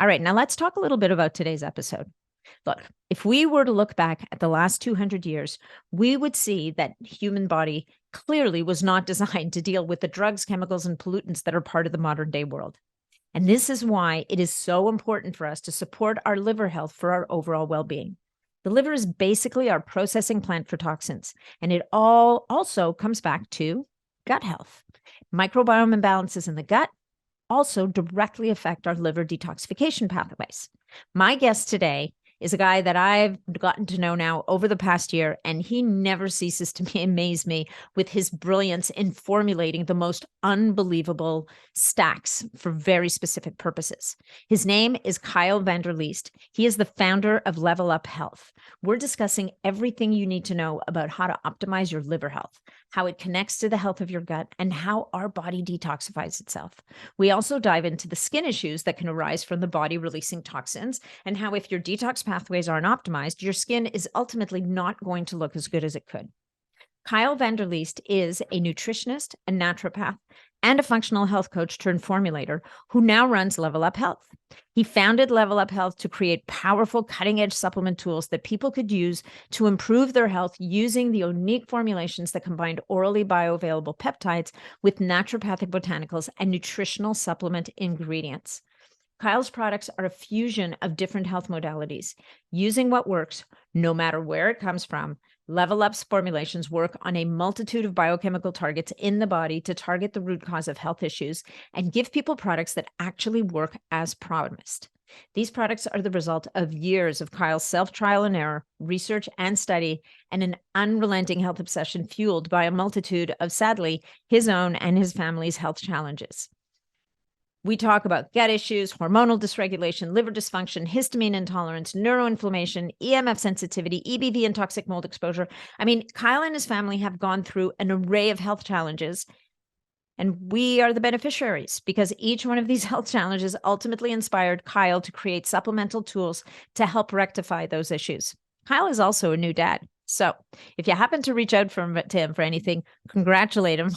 All right, now let's talk a little bit about today's episode. Look, if we were to look back at the last 200 years, we would see that human body clearly was not designed to deal with the drugs, chemicals, and pollutants that are part of the modern day world. And this is why it is so important for us to support our liver health for our overall well-being. The liver is basically our processing plant for toxins, and it all also comes back to gut health. Microbiome imbalances in the gut also directly affect our liver detoxification pathways. My guest today is a guy that I've gotten to know now over the past year, and he never ceases to amaze me with his brilliance in formulating the most unbelievable stacks for very specific purposes. His name is Kyal Van Der Leest. He is the founder of LVLUP Health. We're discussing everything you need to know about how to optimize your liver health, how it connects to the health of your gut, and how our body detoxifies itself. We also dive into the skin issues that can arise from the body releasing toxins, and how if your detox pathways aren't optimized, your skin is ultimately not going to look as good as it could. Kyal Van Der Leest is a nutritionist, a naturopath, and a functional health coach turned formulator who now runs LVLUP Health. He founded LVLUP Health to create powerful cutting-edge supplement tools that people could use to improve their health using the unique formulations that combined orally bioavailable peptides with naturopathic botanicals and nutritional supplement ingredients. Kyl's products are a fusion of different health modalities. Using what works, no matter where it comes from, LVLUP's formulations work on a multitude of biochemical targets in the body to target the root cause of health issues and give people products that actually work as promised. These products are the result of years of Kyl's self-trial and error, research and study, and an unrelenting health obsession fueled by a multitude of, sadly, his own and his family's health challenges. We talk about gut issues, hormonal dysregulation, liver dysfunction, histamine intolerance, neuroinflammation, EMF sensitivity, EBV, and toxic mold exposure. I mean, Kyal and his family have gone through an array of health challenges, and we are the beneficiaries because each one of these health challenges ultimately inspired Kyal to create supplemental tools to help rectify those issues. Kyal is also a new dad. So if you happen to reach out to him for anything, congratulate him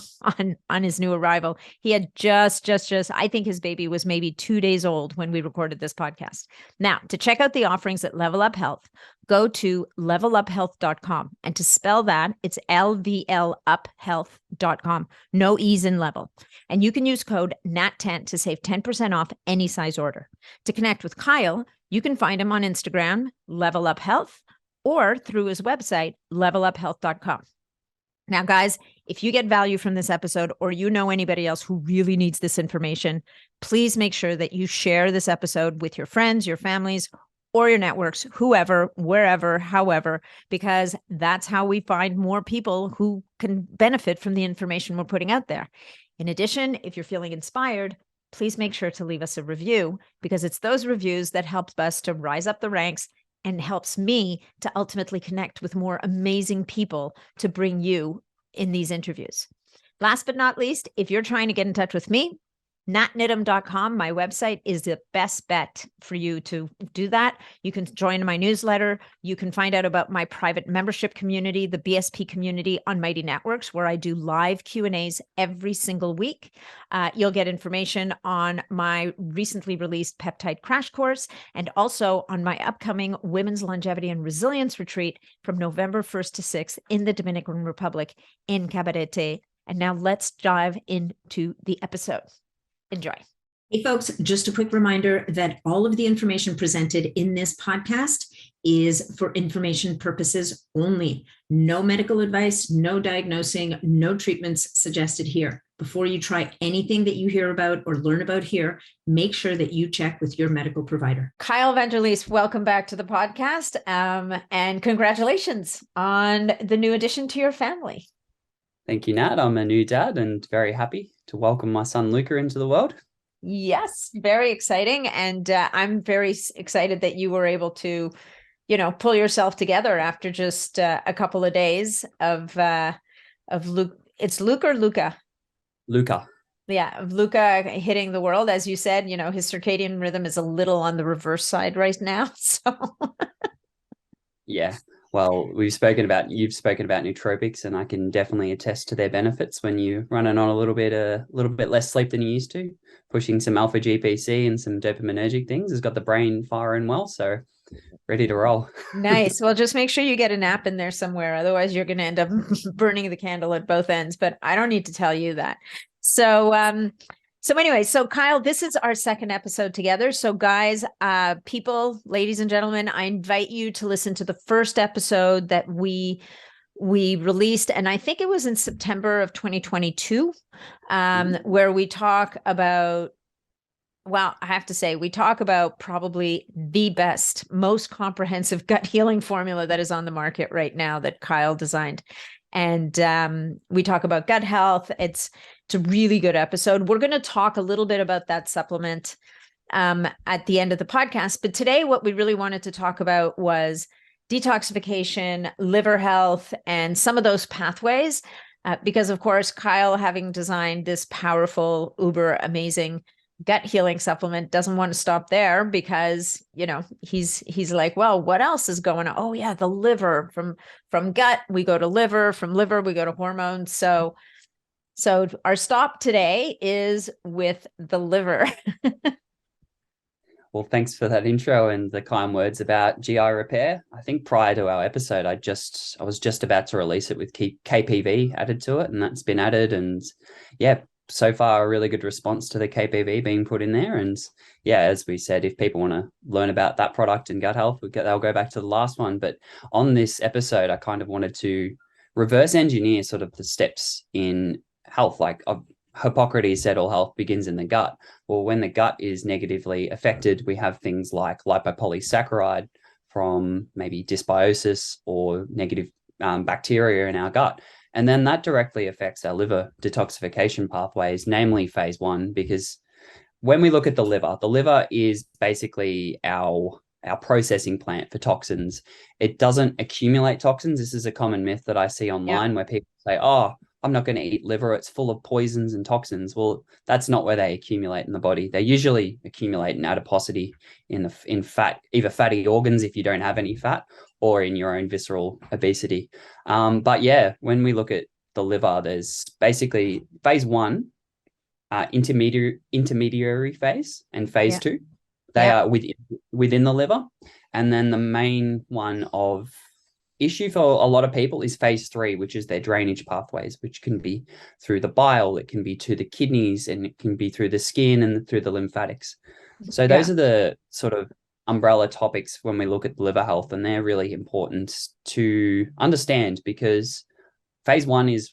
on his new arrival. He had just, I think his baby was maybe 2 days old when we recorded this podcast. Now, to check out the offerings at LVLUP Health, go to leveluphealth.com. And to spell that, it's LVLUPhealth.com. No E's in level. And you can use code NAT10 to save 10% off any size order. To connect with Kyal, you can find him on Instagram, LVLUP Health, or through his website, leveluphealth.com. Now, guys, if you get value from this episode or you know anybody else who really needs this information, please make sure that you share this episode with your friends, your families, or your networks, whoever, wherever, however, because that's how we find more people who can benefit from the information we're putting out there. In addition, if you're feeling inspired, please make sure to leave us a review because it's those reviews that help us to rise up the ranks and helps me to ultimately connect with more amazing people to bring you in these interviews. Last but not least, if you're trying to get in touch with me, natnidham.com, my website, is the best bet for you to do that. You can join my newsletter. You can find out about my private membership community, the BSP community on Mighty Networks, where I do live Q&As every single week. You'll get information on my recently released peptide crash course and also on my upcoming Women's Longevity and Resilience Retreat from November 1st to 6th in the Dominican Republic in Cabarete. And now let's dive into the episode. Enjoy. Hey, folks, just a quick reminder that all of the information presented in this podcast is for information purposes only. No medical advice, no diagnosing, no treatments suggested here. Before you try anything that you hear about or learn about here, make sure that you check with your medical provider. Kyal Van Der Leest, welcome back to the podcast, and congratulations on the new addition to your family. Thank you, Nat. I'm a new dad and very happy to welcome my son, Luca, into the world. Yes, very exciting. And I'm very excited that you were able to, pull yourself together after just a couple of days of Luke. It's Luke or Luca? Luca. Yeah, of Luca hitting the world. As you said, his circadian rhythm is a little on the reverse side right now. So yeah, Well, you've spoken about nootropics, and I can definitely attest to their benefits when you're running on a little bit less sleep than you used to. Pushing some alpha GPC and some dopaminergic things has got the brain firing well, so ready to roll. Nice. Well, just make sure you get a nap in there somewhere. Otherwise, you're going to end up burning the candle at both ends. But I don't need to tell you that. So, anyway, so Kyal, this is our second episode together. So guys, people, ladies and gentlemen, I invite you to listen to the first episode that we released, and I think it was in September of 2022, where we talk about, well, I have to say, we talk about probably the best, most comprehensive gut healing formula that is on the market right now that Kyal designed. And we talk about gut health. It's a really good episode. We're going to talk a little bit about that supplement at the end of the podcast. But today, what we really wanted to talk about was detoxification, liver health, and some of those pathways. Because, of course, Kyal, having designed this powerful, uber amazing gut healing supplement, doesn't want to stop there, because he's like, well, what else is going on? Oh yeah, the liver. From gut we go to liver, from liver we go to hormones. So our stop today is with the liver. Well, thanks for that intro and the kind words about GI repair. I think prior to our episode, I was just about to release it with KPV added to it, and that's been added. And yeah, so far a really good response to the KPV being put in there. And yeah, as we said, if people want to learn about that product and gut health, they'll go back to the last one. But on this episode, I kind of wanted to reverse engineer sort of the steps in health. Like Hippocrates said, all health begins in the gut. Well, when the gut is negatively affected, we have things like lipopolysaccharide from maybe dysbiosis or negative bacteria in our gut. And then that directly affects our liver detoxification pathways, namely phase 1, because when we look at the liver is basically our processing plant for toxins. It doesn't accumulate toxins. This is a common myth that I see online where people say, oh, I'm not going to eat liver, it's full of poisons and toxins. Well, that's not where they accumulate in the body. They usually accumulate in adiposity, in fat, either fatty organs if you don't have any fat, or in your own visceral obesity. But yeah, when we look at the liver, there's basically phase 1, intermediary phase, and phase 2. They are within the liver. And then the main one of issue for a lot of people is phase 3, which is their drainage pathways, which can be through the bile, it can be to the kidneys, and it can be through the skin and through the lymphatics. So those are the sort of umbrella topics when we look at liver health, and they're really important to understand, because phase 1 is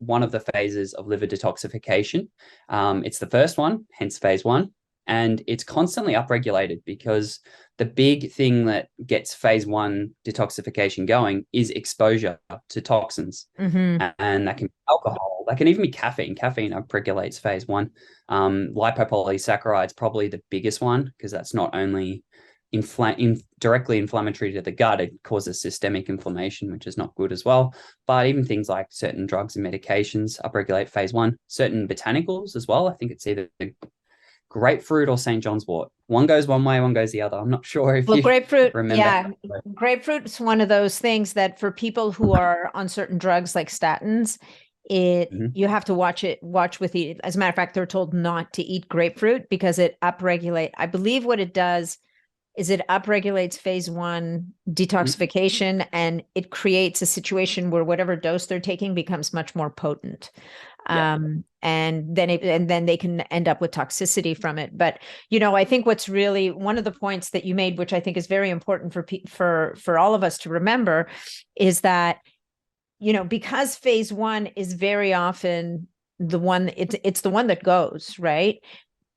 one of the phases of liver detoxification. It's the first one, hence phase 1. And it's constantly upregulated, because the big thing that gets phase 1 detoxification going is exposure to toxins. And that can be alcohol, that can even be caffeine. Caffeine upregulates phase 1. Lipopolysaccharide is probably the biggest one, because that's not only directly inflammatory to the gut, it causes systemic inflammation, which is not good as well. But even things like certain drugs and medications upregulate phase 1. Certain botanicals as well. I think it's either grapefruit or St. John's wort. One goes one way, one goes the other. I'm not sure if you grapefruit, remember. Grapefruit is one of those things that for people who are on certain drugs like statins, you have to watch with it. As a matter of fact, they're told not to eat grapefruit because it upregulates. I believe what it does is it upregulates phase 1 detoxification, and it creates a situation where whatever dose they're taking becomes much more potent. And then they can end up with toxicity from it. But, I think what's really one of the points that you made, which I think is very important for all of us to remember, is that, because phase 1 is very often the one, it's the one that goes, right?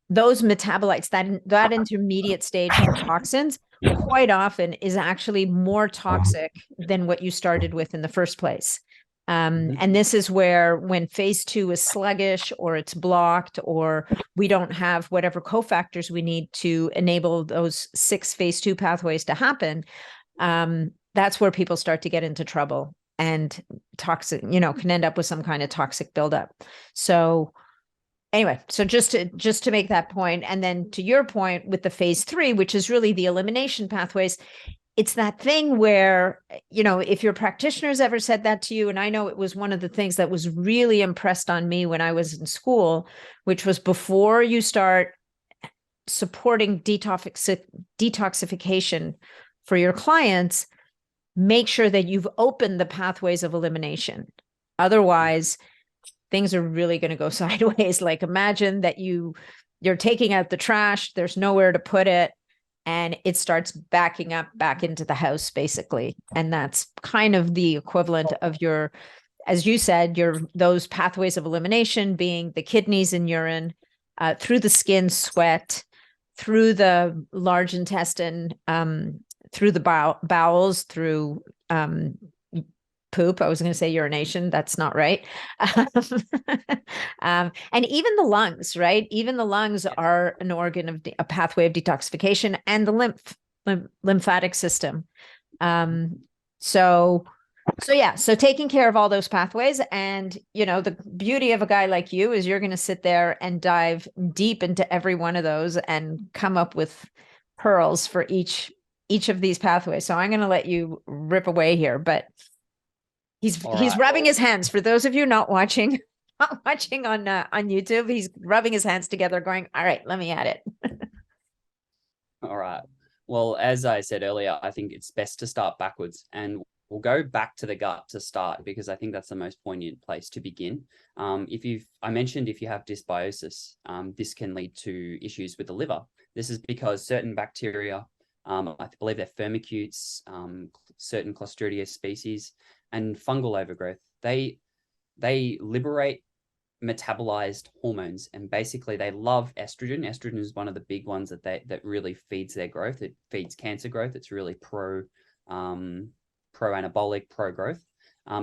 Those metabolites, that intermediate stage for toxins, quite often is actually more toxic than what you started with in the first place. And this is where, when phase 2 is sluggish, or it's blocked, or we don't have whatever cofactors we need to enable those 6 phase 2 pathways to happen, that's where people start to get into trouble, and toxic, can end up with some kind of toxic buildup. So anyway, so just to make that point, and then to your point with the phase 3, which is really the elimination pathways, it's that thing where, if your practitioners ever said that to you, and I know it was one of the things that was really impressed on me when I was in school, which was before you start supporting detoxification for your clients, make sure that you've opened the pathways of elimination. Otherwise, things are really going to go sideways. Like, imagine that you're taking out the trash, there's nowhere to put it, and it starts backing up back into the house, basically. And that's kind of the equivalent of your, as you said, those pathways of elimination being the kidneys and urine, through the skin, sweat, through the large intestine, through the bowels, through poop. I was going to say urination. That's not right. And even the lungs, right? Even the lungs are an organ of a pathway of detoxification, and the lymphatic system. So taking care of all those pathways. And, the beauty of a guy like you is you're going to sit there and dive deep into every one of those and come up with pearls for each of these pathways. So I'm going to let you rip away here, but he's rubbing his hands. For those of you not watching on YouTube, he's rubbing his hands together going, all right, let me add it. All right. Well, as I said earlier, I think it's best to start backwards, and we'll go back to the gut to start, because I think that's the most poignant place to begin. I mentioned if you have dysbiosis, this can lead to issues with the liver. This is because certain bacteria, I believe they're firmicutes, certain Clostridium species, and fungal overgrowth, they liberate metabolized hormones, and basically they love estrogen. Estrogen is one of the big ones that really feeds their growth. It feeds cancer growth. It's really pro anabolic, pro growth.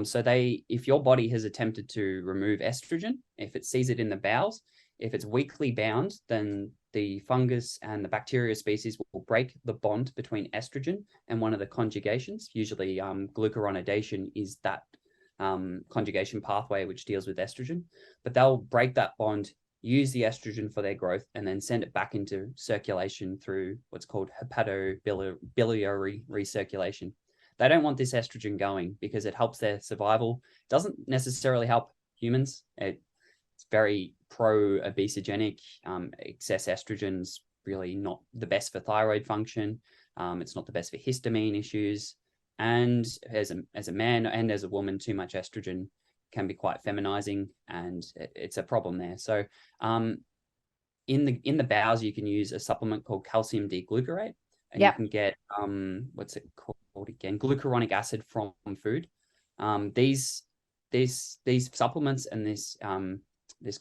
So if your body has attempted to remove estrogen, if it sees it in the bowels, if it's weakly bound, then the fungus and the bacteria species will break the bond between estrogen and one of the conjugations. Usually glucuronidation is that conjugation pathway which deals with estrogen, but they'll break that bond, use the estrogen for their growth, and then send it back into circulation through what's called hepatobiliary recirculation. They don't want this estrogen going because it helps their survival. It doesn't necessarily help humans. It's very pro-obesogenic. Excess estrogen's really not the best for thyroid function. It's not the best for histamine issues. And as a man and as a woman, too much estrogen can be quite feminizing, and it's a problem there. So in the bowels, you can use a supplement called calcium D-glucarate, and you can get what's it called again? Glucuronic acid from food. These supplements and this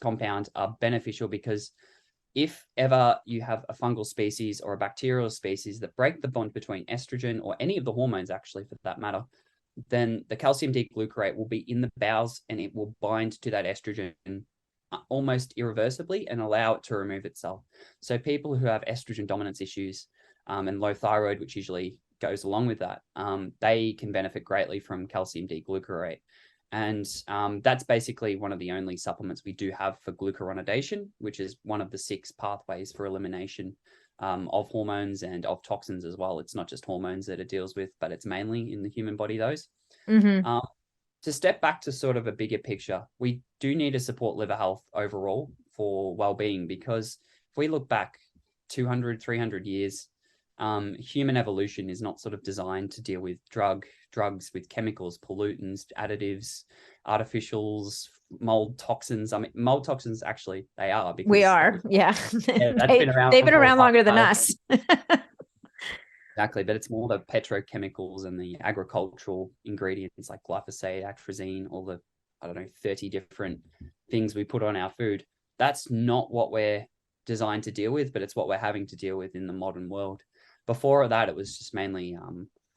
compound are beneficial because if ever you have a fungal species or a bacterial species that break the bond between estrogen, or any of the hormones actually for that matter, then the calcium D-glucarate will be in the bowels and it will bind to that estrogen almost irreversibly and allow it to remove itself. So people who have estrogen dominance issues and low thyroid, which usually goes along with that, they can benefit greatly from calcium D-glucarate. And that's basically one of the only supplements we do have for glucuronidation, which is one of the 6 pathways for elimination of hormones and of toxins as well. It's not just hormones that it deals with, but it's mainly in the human body, those. Mm-hmm. To step back to sort of a bigger picture, we do need to support liver health overall for well-being, because if we look back 200, 300 years, human evolution is not sort of designed to deal with drugs with chemicals, pollutants, additives, artificials, mold toxins. I mean, mold toxins actually they are, because we are, yeah. They've been around longer than us. Exactly, but it's more the petrochemicals and the agricultural ingredients like glyphosate, atrazine, all the 30 different things we put on our food. That's not what we're designed to deal with, but it's what we're having to deal with in the modern world. Before that, it was just mainly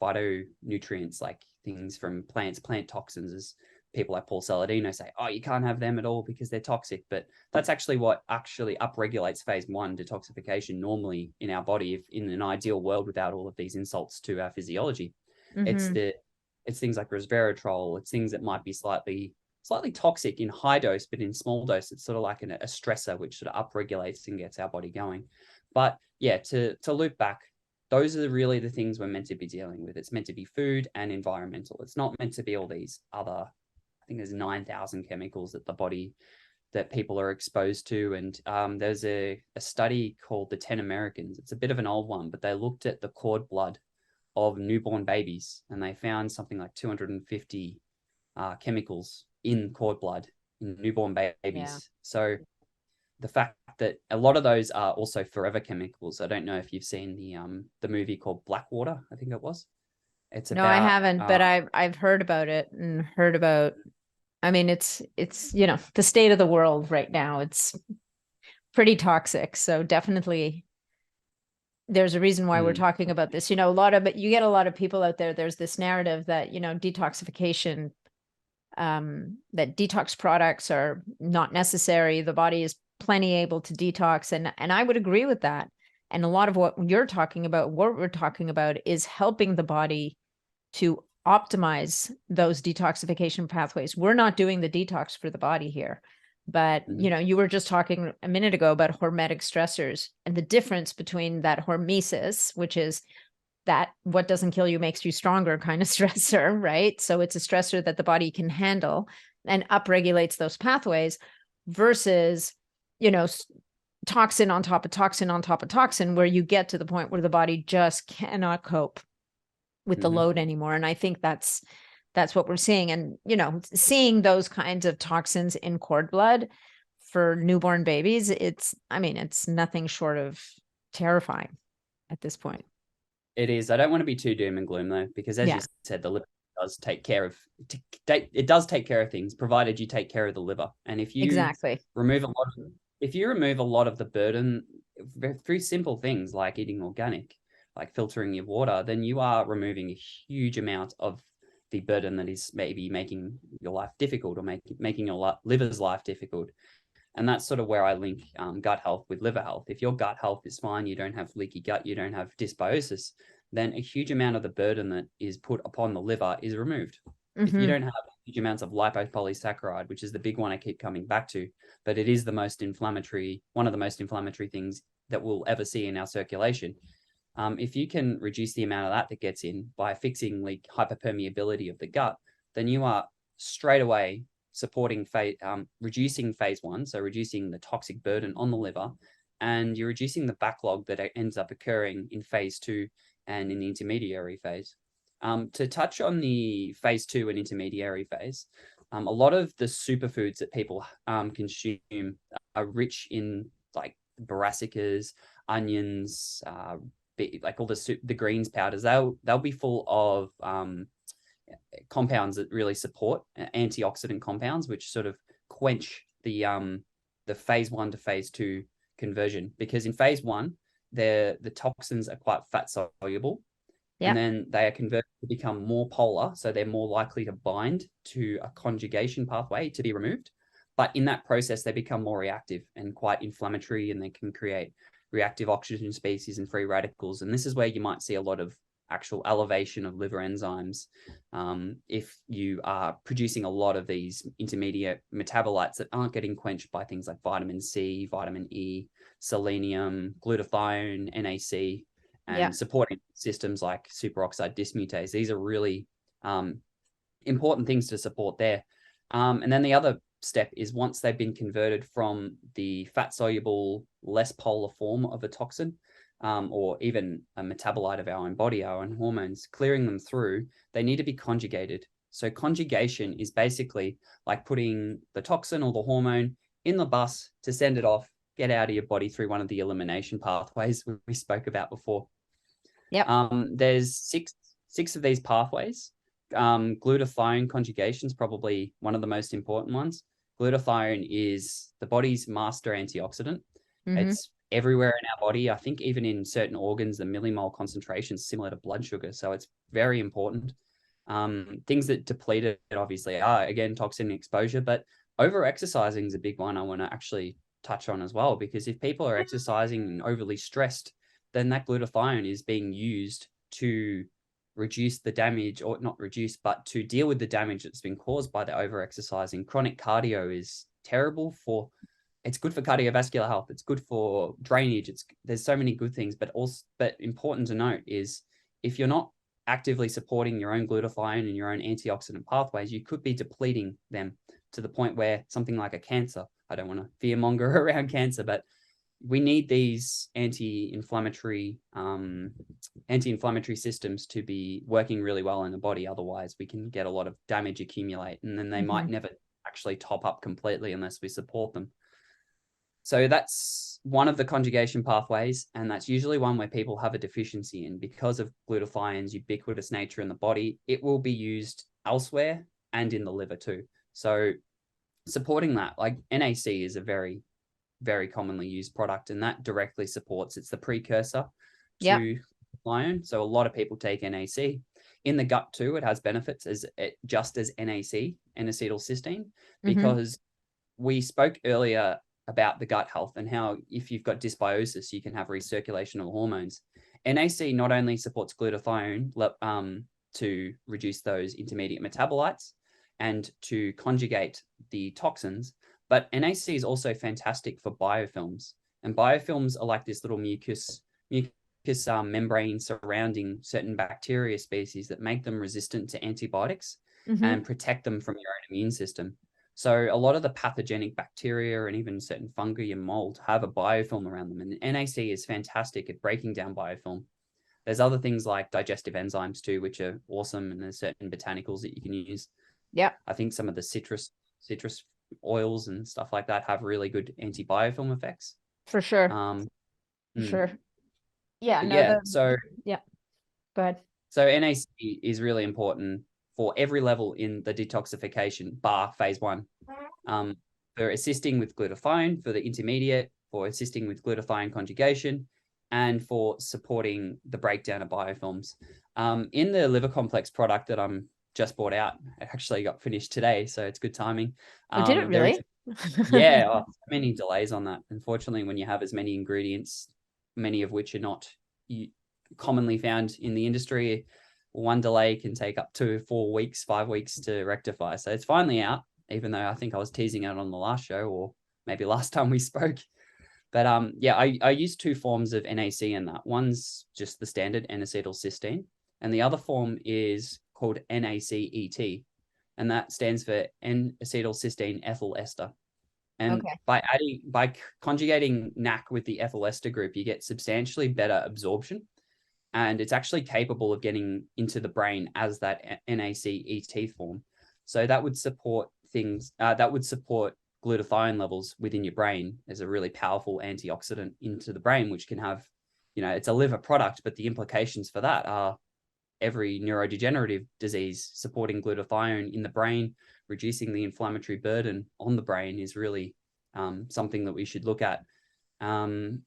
phytonutrients, like things from plants, plant toxins, as people like Paul Saladino say, oh, you can't have them at all because they're toxic. But that's actually what actually upregulates phase 1 detoxification normally in our body, if in an ideal world without all of these insults to our physiology. Mm-hmm. It's things like resveratrol. It's things that might be slightly toxic in high dose, but in small dose, it's sort of like a stressor, which sort of upregulates and gets our body going. But yeah, to loop back, those are really the things we're meant to be dealing with. It's meant to be food and environmental. It's not meant to be all these other, I think there's 9,000 chemicals that the body, that people are exposed to. And there's a study called the 10 Americans. It's a bit of an old one, but they looked at the cord blood of newborn babies, and they found something like 250 chemicals in cord blood in newborn babies. Yeah. So the fact that a lot of those are also forever chemicals. I don't know if you've seen the movie called Blackwater, I think it was. It's No, about I haven't, but I've heard about it and heard about, I mean, it's, you know, the state of the world right now. It's pretty toxic. So definitely there's a reason why we're talking about this. You know, you get a lot of people out there, there's this narrative that, you know, detoxification, that detox products are not necessary. The body is plenty able to detox. And I would agree with that. And a lot of what we're talking about is helping the body to optimize those detoxification pathways. We're not doing the detox for the body here. But, you know, you were just talking a minute ago about hormetic stressors and the difference between that hormesis, which is that what doesn't kill you makes you stronger kind of stressor, right? So it's a stressor that the body can handle and upregulates those pathways versus, you know, toxin on top of toxin on top of toxin, where you get to the point where the body just cannot cope with the load anymore. And I think that's what we're seeing. And, you know, seeing those kinds of toxins in cord blood for newborn babies, it's nothing short of terrifying at this point. It is. I don't want to be too doom and gloom though, because as you said, the liver does take care of, it does take care of things, provided you take care of the liver. And if you remove a lot of the burden through simple things like eating organic, like filtering your water, then you are removing a huge amount of the burden that is maybe making your life difficult or making your liver's life difficult. And that's sort of where I link gut health with liver health. If your gut health is fine, you don't have leaky gut, you don't have dysbiosis, then a huge amount of the burden that is put upon the liver is removed. If you don't have huge amounts of lipopolysaccharide, which is the big one I keep coming back to, but it is the most inflammatory, one of the most inflammatory things that we'll ever see in our circulation. If you can reduce the amount of that gets in by fixing hyperpermeability of the gut, then you are straight away supporting reducing phase one, so reducing the toxic burden on the liver, and you're reducing the backlog that ends up occurring in phase two and in the intermediary phase. To touch on the phase two and intermediary phase, a lot of the superfoods that people consume are rich in like brassicas, onions, like all the greens powders. They'll be full of compounds that really support antioxidant compounds, which sort of quench the phase one to phase two conversion. Because in phase one, the toxins are quite fat soluble, and then they are converted to become more polar, so they're more likely to bind to a conjugation pathway to be removed. But in that process, they become more reactive and quite inflammatory, and they can create reactive oxygen species and free radicals. And this is where you might see a lot of actual elevation of liver enzymes if you are producing a lot of these intermediate metabolites that aren't getting quenched by things like vitamin C, vitamin E, selenium, glutathione, NAC, and supporting systems like superoxide dismutase. These are really important things to support there. And then the other step is, once they've been converted from the fat soluble, less polar form of a toxin, or even a metabolite of our own body, our own hormones, clearing them through, they need to be conjugated. So conjugation is basically like putting the toxin or the hormone in the bus to send it off, get out of your body through one of the elimination pathways we spoke about before. There's six of these pathways. Glutathione conjugation is probably one of the most important ones. Glutathione is the body's master antioxidant. It's everywhere in our body. I think even in certain organs, the millimole concentration is similar to blood sugar. So it's very important. Things that deplete it obviously are, again, toxin exposure, but over-exercising is a big one I want to actually touch on as well, because if people are exercising and overly stressed, then that glutathione is being used to reduce the damage, or not reduce, but to deal with the damage that's been caused by the over-exercising. Chronic cardio is terrible for it's good for cardiovascular health. It's good for drainage. There's so many good things, but important to note is if you're not actively supporting your own glutathione and your own antioxidant pathways, you could be depleting them to the point where something like a cancer, I don't want to fearmonger around cancer, but we need these anti-inflammatory systems to be working really well in the body. Otherwise, we can get a lot of damage accumulate, and then they might never actually top up completely unless we support them. So that's one of the conjugation pathways, and that's usually one where people have a deficiency in. Because of glutathione's ubiquitous nature in the body, it will be used elsewhere and in the liver too. So supporting that, like NAC is a very, very commonly used product, and that directly supports, it's the precursor to glutathione. So a lot of people take NAC. In the gut too, it has benefits just as NAC, N-acetylcysteine, because we spoke earlier about the gut health and how if you've got dysbiosis, you can have recirculation of hormones. NAC not only supports glutathione to reduce those intermediate metabolites and to conjugate the toxins, but NAC is also fantastic for biofilms. And biofilms are like this little mucus membrane surrounding certain bacteria species that make them resistant to antibiotics and protect them from your own immune system. So a lot of the pathogenic bacteria and even certain fungi and mold have a biofilm around them. And NAC is fantastic at breaking down biofilm. There's other things like digestive enzymes too, which are awesome. And there's certain botanicals that you can use. Yeah. I think some of the citrus oils and stuff like that have really good anti-biofilm effects. For sure. For sure. Yeah. So go ahead. So NAC is really important for every level in the detoxification bar phase 1. For assisting with glutathione, for the intermediate, for assisting with glutathione conjugation, and for supporting the breakdown of biofilms. In the liver complex product that I'm just bought out, it actually got finished today, so it's good timing. Did it really? Many delays on that. Unfortunately, when you have as many ingredients, many of which are not commonly found in the industry, one delay can take up to 4 weeks, 5 weeks to rectify. So it's finally out, even though I think I was teasing it on the last show or maybe last time we spoke. But I use 2 forms of NAC in that. One's just the standard N-acetylcysteine, and the other form is called NACET, and that stands for N-acetylcysteine ethyl ester. And by conjugating NAC with the ethyl ester group, you get substantially better absorption. And it's actually capable of getting into the brain as that NACET form. So that would support glutathione levels within your brain as a really powerful antioxidant into the brain, which can have, it's a liver product, but the implications for that are every neurodegenerative disease. Supporting glutathione in the brain, reducing the inflammatory burden on the brain is really something that we should look at. Replenishing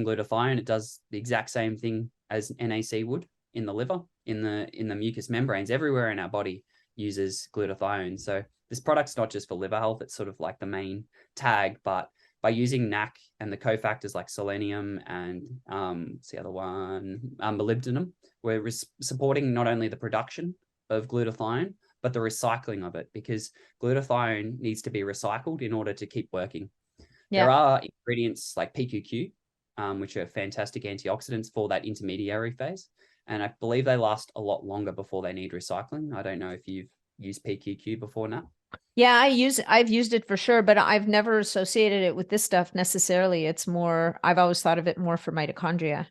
glutathione, it does the exact same thing as NAC would in the liver, in the mucous membranes. Everywhere in our body uses glutathione. So this product's not just for liver health, it's sort of like the main tag, but by using NAC and the cofactors like selenium and what's the other one, molybdenum, we're supporting not only the production of glutathione, but the recycling of it, because glutathione needs to be recycled in order to keep working. There are ingredients like PQQ, which are fantastic antioxidants for that intermediary phase. And I believe they last a lot longer before they need recycling. I don't know if you've used PQQ before now. Yeah, I've used it for sure, but I've never associated it with this stuff necessarily. It's more, I've always thought of it more for mitochondria.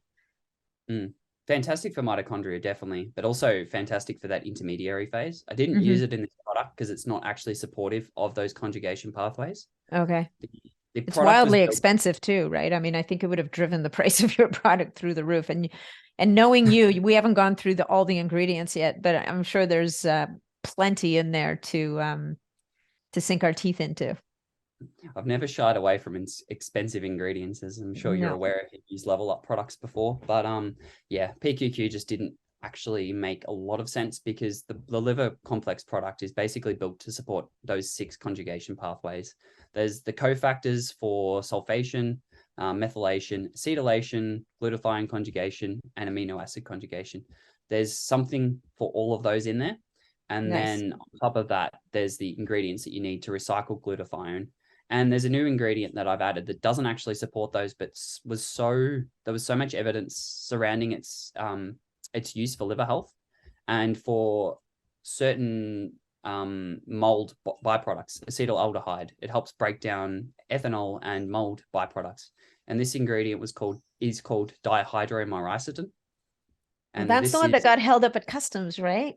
Fantastic for mitochondria, definitely, but also fantastic for that intermediary phase. I didn't use it in this product because it's not actually supportive of those conjugation pathways. Okay. It's wildly expensive too, right? I mean, I think it would have driven the price of your product through the roof. And knowing you, we haven't gone through all the ingredients yet, but I'm sure there's plenty in there to sink our teeth into. I've never shied away from expensive ingredients, as I'm sure you're aware if you've used LVLUP products before. But PQQ just didn't actually make a lot of sense because the liver complex product is basically built to support those 6 conjugation pathways. There's the cofactors for sulfation, methylation, acetylation, glutathione conjugation, and amino acid conjugation. There's something for all of those in there. And then on top of that, there's the ingredients that you need to recycle glutathione And there's a new ingredient that I've added that doesn't actually support those, but there was so much evidence surrounding its use for liver health and for certain mold byproducts, acetaldehyde. It helps break down ethanol and mold byproducts. And this ingredient is called dihydromyricetin. And that's the one that got held up at customs, right?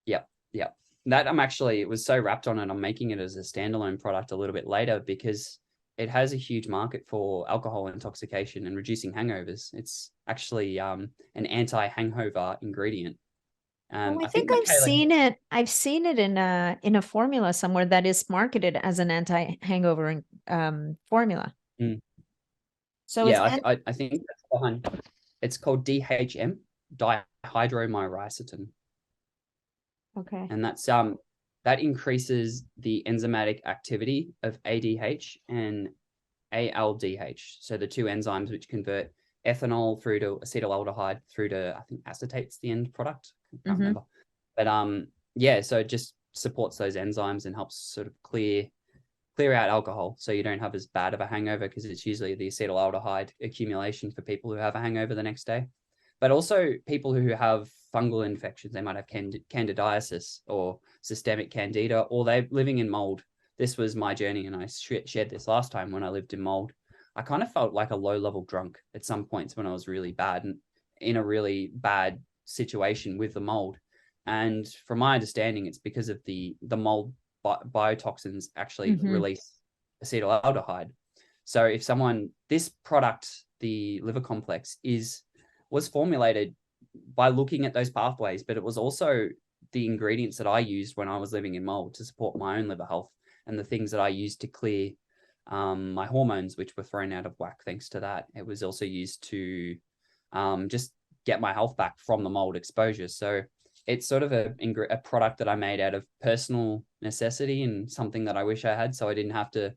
Yep. Yep. That it was so wrapped on it. I'm making it as a standalone product a little bit later because it has a huge market for alcohol intoxication and reducing hangovers. It's actually an anti-hangover ingredient. I think I've seen it. I've seen it in a formula somewhere that is marketed as an anti-hangover formula. Mm. So yeah, I think that's behind. It's called DHM, dihydromyricetin. Okay. And that increases the enzymatic activity of ADH and ALDH. So the two enzymes which convert ethanol through to acetaldehyde through to, I think, acetate's the end product. I can't remember. But yeah, so it just supports those enzymes and helps sort of clear out alcohol so you don't have as bad of a hangover, because it's usually the acetaldehyde accumulation for people who have a hangover the next day. But also people who have fungal infections, they might have candidiasis or systemic candida, or they're living in mold. This was my journey, and I shared this last time when I lived in mold. I kind of felt like a low-level drunk at some points when I was really bad and in a really bad situation with the mold. And from my understanding, it's because of the mold biotoxins actually release acetaldehyde. So if this product, the liver complex, was formulated by looking at those pathways, but it was also the ingredients that I used when I was living in mold to support my own liver health, and the things that I used to clear my hormones, which were thrown out of whack thanks to that. It was also used to just get my health back from the mold exposure. So it's sort of a product that I made out of personal necessity and something that I wish I had, so I didn't have to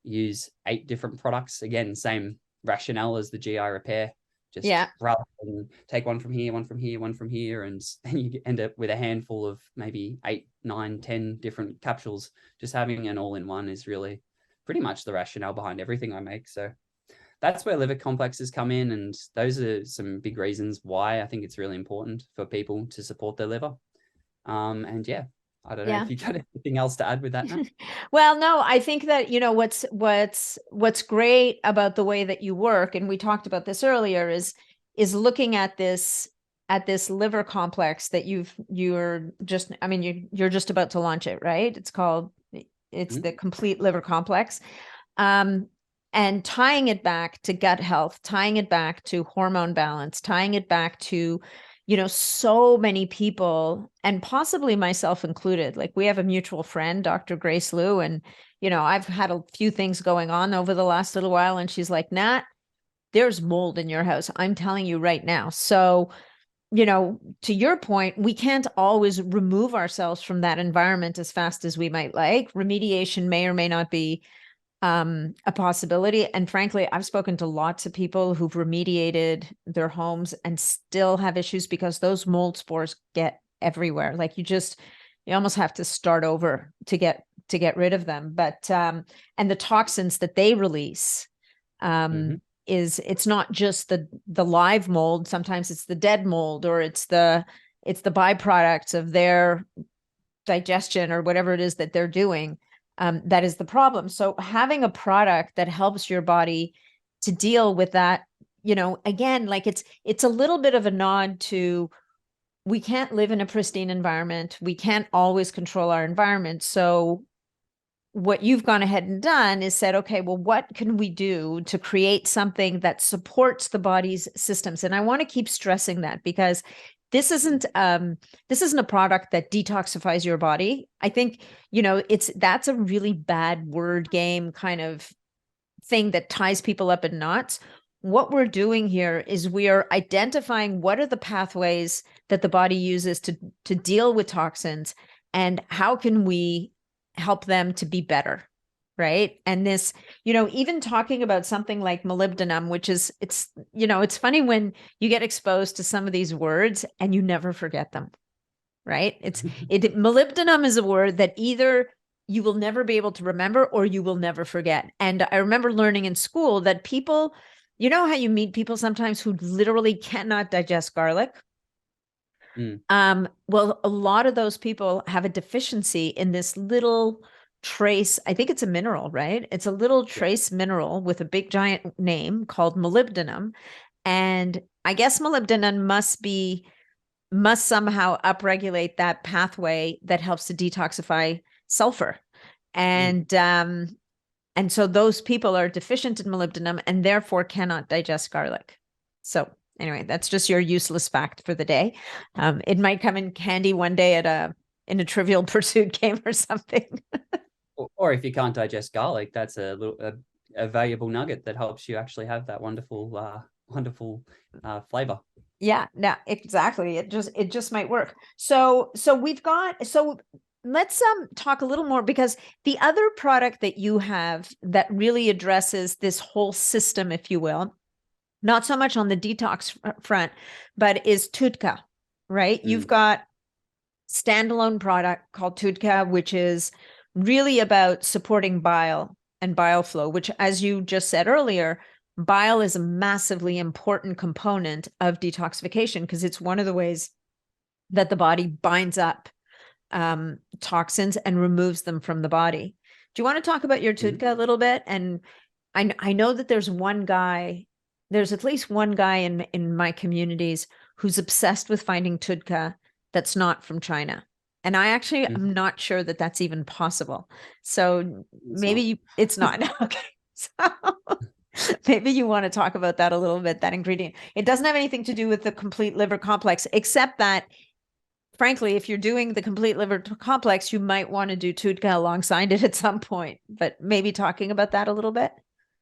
use 8 different products. Again, same rationale as the GI repair. Just rather than take one from here, one from here, one from here, and then you end up with a handful of maybe 8, 9, 10 different capsules. Just having an all-in-one is really pretty much the rationale behind everything I make. So that's where liver complexes come in, and those are some big reasons why I think it's really important for people to support their liver. And yeah, I don't know if you got anything else to add with that now. Well, no, I think that, what's great about the way that you work, and we talked about this earlier, is looking at this liver complex that you're just about to launch it, right? It's the complete liver complex. And tying it back to gut health, tying it back to hormone balance, tying it back to, so many people, and possibly myself included. Like, we have a mutual friend, Dr. Grace Liu, and, I've had a few things going on over the last little while, and she's like, Nat, there's mold in your house. I'm telling you right now. So, to your point, we can't always remove ourselves from that environment as fast as we might like. Remediation may or may not be a possibility. And frankly, I've spoken to lots of people who've remediated their homes and still have issues because those mold spores get everywhere. Like, you almost have to start over to get rid of them. But and the toxins that they release it's not just the live mold. Sometimes it's the dead mold, or it's the byproducts of their digestion or whatever it is that they're doing. That is the problem. So having a product that helps your body to deal with that, again, like it's a little bit of a nod to, we can't live in a pristine environment. We can't always control our environment. So what you've gone ahead and done is said, okay, well, what can we do to create something that supports the body's systems? And I want to keep stressing that, because this isn't a product that detoxifies your body. I think, that's a really bad word game kind of thing that ties people up in knots. What we're doing here is we are identifying what are the pathways that the body uses to deal with toxins, and how can we help them to be better. Right. And this, even talking about something like molybdenum, which is, it's funny when you get exposed to some of these words and you never forget them. Right. Molybdenum is a word that either you will never be able to remember, or you will never forget. And I remember learning in school that people, you know how you meet people sometimes who literally cannot digest garlic? Well, a lot of those people have a deficiency in this little trace. I think it's a mineral, right? It's a little trace mineral with a big giant name called molybdenum. And I guess molybdenum must somehow upregulate that pathway that helps to detoxify sulfur. And so those people are deficient in molybdenum and therefore cannot digest garlic. So anyway, that's just your useless fact for the day. It might come in handy one day in a Trivial Pursuit game or something. Or if you can't digest garlic, that's a valuable nugget that helps you actually have that wonderful flavor. Yeah, no, exactly. It just might work. So let's talk a little more, because the other product that you have that really addresses this whole system, if you will, not so much on the detox front, but is TUDCA, right? You've got standalone product called TUDCA, which is really about supporting bile and bile flow, which, as you just said earlier, bile is a massively important component of detoxification, because it's one of the ways that the body binds up toxins and removes them from the body. Do you want to talk about your TUDCA a little bit? And I know that there's at least one guy in my communities who's obsessed with finding TUDCA that's not from China. And I actually am not sure that that's even possible. So maybe it's not. Okay. So maybe you want to talk about that a little bit, that ingredient. It doesn't have anything to do with the complete liver complex, except that, frankly, if you're doing the complete liver complex, you might want to do TUDCA alongside it at some point, but maybe talking about that a little bit.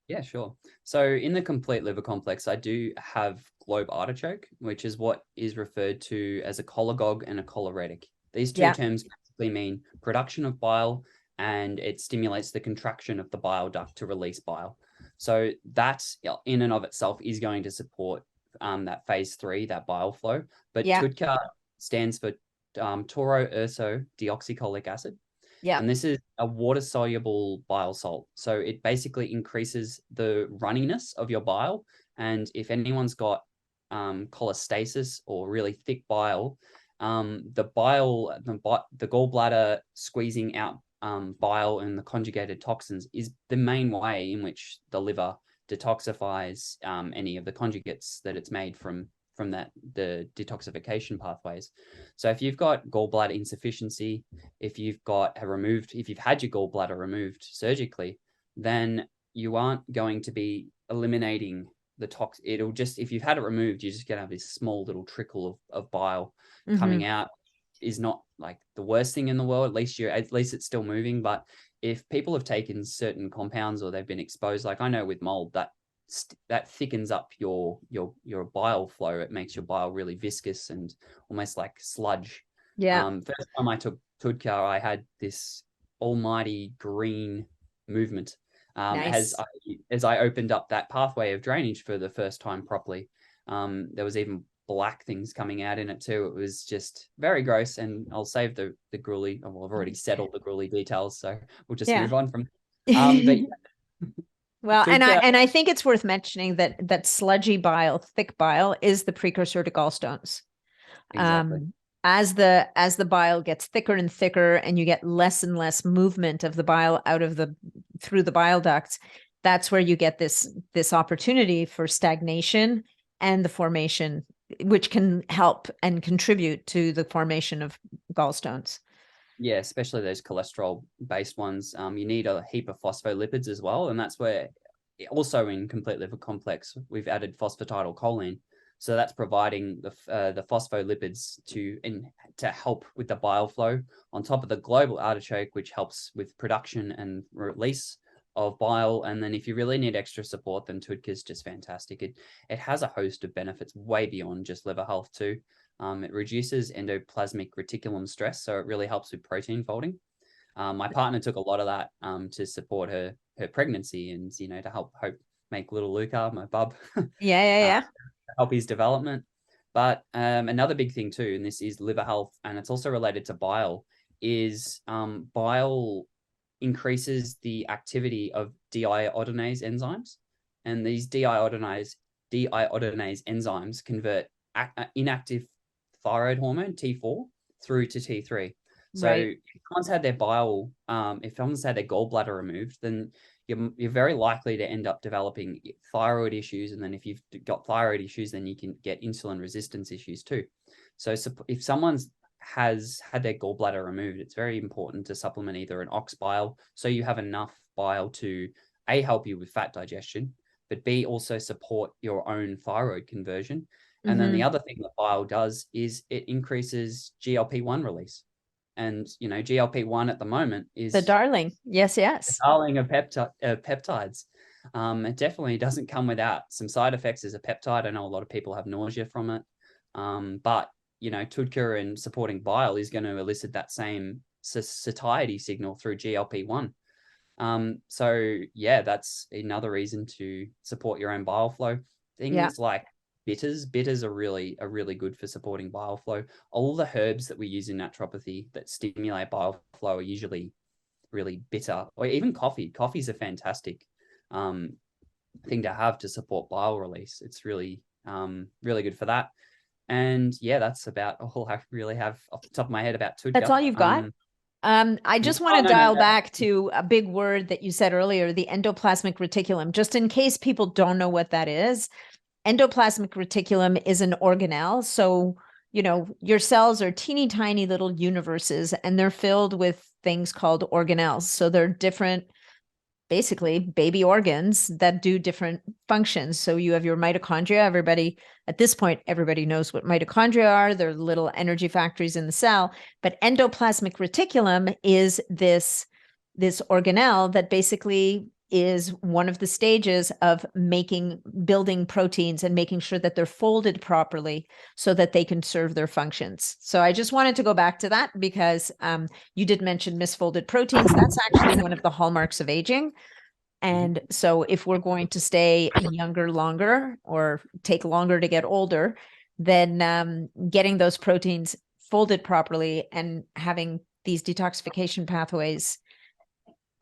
Yeah, sure. So in the complete liver complex, I do have globe artichoke, which is what is referred to as a cholagogue and a choleretic. These two terms basically mean production of bile, and it stimulates the contraction of the bile duct to release bile. So that in and of itself is going to support that phase 3, that bile flow. But TUDCA stands for taurourso deoxycholic acid. Yeah. And this is a water-soluble bile salt. So it basically increases the runniness of your bile. And if anyone's got cholestasis or really thick bile, the gallbladder squeezing out bile and the conjugated toxins is the main way in which the liver detoxifies any of the conjugates that it's made from the detoxification pathways. So if you've got gallbladder insufficiency, if you've had your gallbladder removed surgically, then you aren't going to be eliminating the tox. It'll just, if you've had it removed, you're just going to have this small little trickle of bile coming out. Is not like the worst thing in the world. At least it's still moving. But if people have taken certain compounds or they've been exposed, like I know with mold, that thickens up your bile flow. It makes your bile really viscous and almost like sludge. First time I took TUDCA, I had this almighty green movement. Nice. As I opened up that pathway of drainage for the first time properly, there was even black things coming out in it too. It was just very gross, and I'll save the gruely. Well, I've already said all the gruely details, so we'll just move on from. But well, and I think it's worth mentioning that sludgy bile, thick bile, is the precursor to gallstones. Exactly. As the bile gets thicker and thicker, and you get less and less movement of the bile through the bile ducts, that's where you get this opportunity for stagnation and the formation, which can help and contribute to the formation of gallstones. Yeah, especially those cholesterol-based ones. You need a heap of phospholipids as well, and that's where also in complete liver complex we've added phosphatidylcholine. So that's providing the phospholipids to help with the bile flow on top of the global artichoke, which helps with production and release of bile. And then if you really need extra support, then TUDCA is just fantastic. It has a host of benefits way beyond just liver health too. It reduces endoplasmic reticulum stress, so it really helps with protein folding. My partner took a lot of that to support her pregnancy, and to help make little Luca, my bub, help his development. But another big thing too, and this is liver health, and it's also related to bile, is bile increases the activity of deiodinase enzymes. And these deiodinase enzymes convert inactive thyroid hormone, T4, through to T3. So Right. if someone's had their if someone's had their gallbladder removed, then you're very likely to end up developing thyroid issues. And then if you've got thyroid issues, then you can get insulin resistance issues too. So if someone's has had their gallbladder removed, it's very important to supplement either an ox bile, so you have enough bile to A, help you with fat digestion, but B, also support your own thyroid conversion. And then the other thing that bile does is it increases GLP-1 release. And, GLP-1 at the moment is The darling. Yes, the yes. darling of peptides. It definitely doesn't come without some side effects as a peptide. I know a lot of people have nausea from it. But TUDCA and supporting bile is going to elicit that same satiety signal through GLP-1. So yeah, that's another reason to support your own bile flow. Things like bitters are really good for supporting bile flow. All the herbs that we use in naturopathy that stimulate bile flow are usually really bitter, or even coffee. Coffee's a fantastic thing to have to support bile release. It's really good for that. And yeah, that's about all I really have off the top of my head about TUDCA. That's all you've got? I just want to dial back to a big word that you said earlier, the endoplasmic reticulum, just in case people don't know what that is. Endoplasmic reticulum is an organelle. So, your cells are teeny tiny little universes, and they're filled with things called organelles. So they're different, basically baby organs that do different functions. So you have your mitochondria. At this point, everybody knows what mitochondria are. They're little energy factories in the cell. But endoplasmic reticulum is this organelle that basically is one of the stages of building proteins and making sure that they're folded properly so that they can serve their functions. So I just wanted to go back to that because you did mention misfolded proteins. That's actually one of the hallmarks of aging. And so if we're going to stay younger longer or take longer to get older, then getting those proteins folded properly and having these detoxification pathways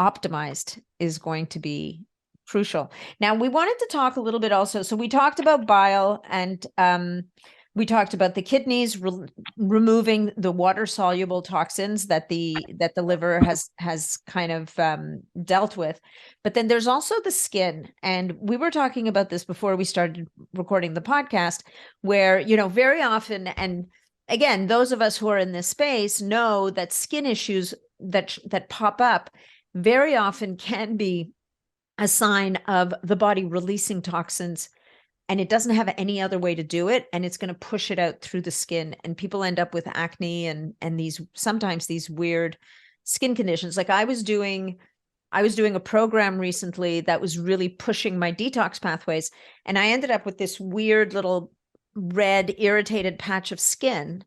optimized is going to be crucial. Now, we wanted to talk a little bit also. So we talked about bile, and we talked about the kidneys removing the water soluble toxins that the liver has kind of dealt with. But then there's also the skin, and we were talking about this before we started recording the podcast, where very often, and again, those of us who are in this space know that skin issues that pop up very often can be a sign of the body releasing toxins, and it doesn't have any other way to do it, and it's going to push it out through the skin, and people end up with acne and sometimes these weird skin conditions. Like I was doing a program recently that was really pushing my detox pathways, and I ended up with this weird little red irritated patch of skin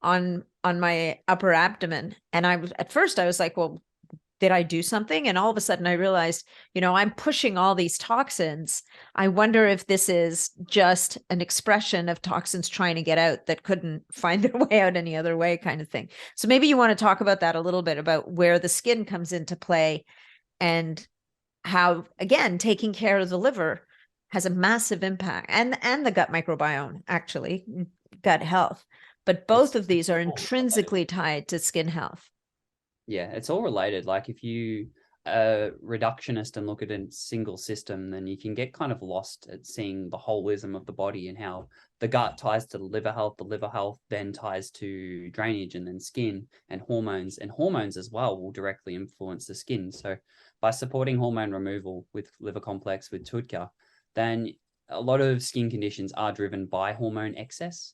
on my upper abdomen. And at first I was like, well, did I do something? And all of a sudden I realized, I'm pushing all these toxins. I wonder if this is just an expression of toxins trying to get out that couldn't find their way out any other way, kind of thing. So maybe you want to talk about that a little bit, about where the skin comes into play and how, again, taking care of the liver has a massive impact, and the gut microbiome, actually, gut health. But both of these are intrinsically tied to skin health. Yeah, it's all related. Like if you reductionist and look at a single system, then you can get kind of lost at seeing the holism of the body and how the gut ties to the liver health then ties to drainage, and then skin and hormones as well will directly influence the skin. So by supporting hormone removal with liver complex, with TUDCA, then a lot of skin conditions are driven by hormone excess.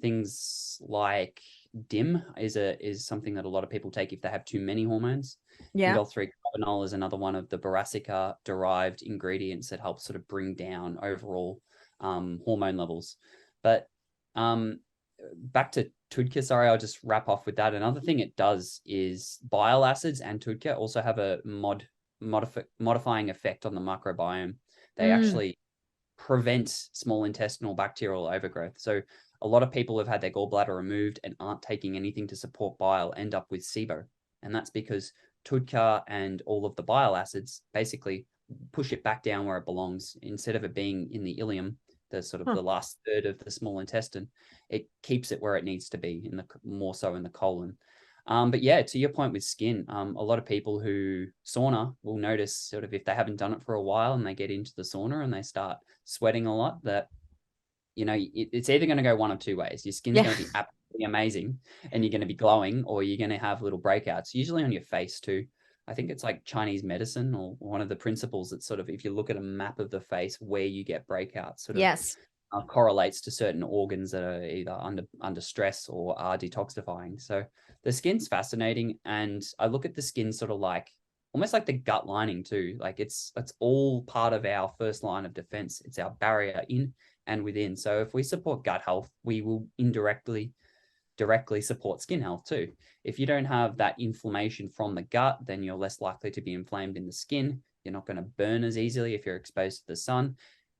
Things like DIM is something that a lot of people take if they have too many hormones. Yeah. Indole 3-carbinol is another one of the brassica derived ingredients that helps sort of bring down overall hormone levels. But back to TUDCA, sorry, I'll just wrap off with that. Another thing it does is bile acids and TUDCA also have a modifying effect on the microbiome. They actually prevent small intestinal bacterial overgrowth. So a lot of people have had their gallbladder removed and aren't taking anything to support bile end up with SIBO. And that's because TUDCA and all of the bile acids basically push it back down where it belongs. Instead of it being in the ileum, the sort of the last third of the small intestine, it keeps it where it needs to be, in the more so in the colon. But yeah, to your point with skin, a lot of people who sauna will notice, sort of, if they haven't done it for a while and they get into the sauna and they start sweating a lot, that, you know, it's either going to go one of two ways. Your skin's going to be absolutely amazing and you're going to be glowing, or you're going to have little breakouts, usually on your face too. I think it's like Chinese medicine, or one of the principles that sort of, if you look at a map of the face, where you get breakouts sort of correlates to certain organs that are either under stress or are detoxifying. So the skin's fascinating. And I look at the skin sort of like, almost like the gut lining too. Like it's all part of our first line of defense. It's our barrier in and within. So if we support gut health, we will directly support skin health too. If you don't have that inflammation from the gut, then you're less likely to be inflamed in the skin. You're not going to burn as easily if you're exposed to the sun.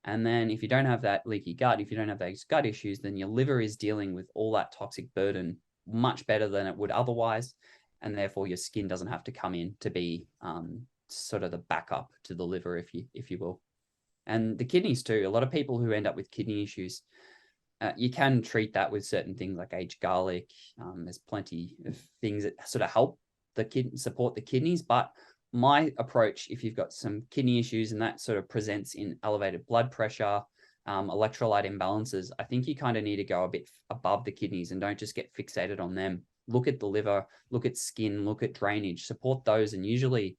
And then if you don't have that leaky gut, if you don't have those gut issues, then your liver is dealing with all that toxic burden much better than it would otherwise. And therefore your skin doesn't have to come in to be sort of the backup to the liver, if you will. And the kidneys too. A lot of people who end up with kidney issues, you can treat that with certain things like aged garlic. There's plenty of things that sort of help support the kidneys. But my approach, if you've got some kidney issues and that sort of presents in elevated blood pressure, electrolyte imbalances, I think you kind of need to go a bit above the kidneys and don't just get fixated on them. Look at the liver, look at skin, look at drainage, support those. And usually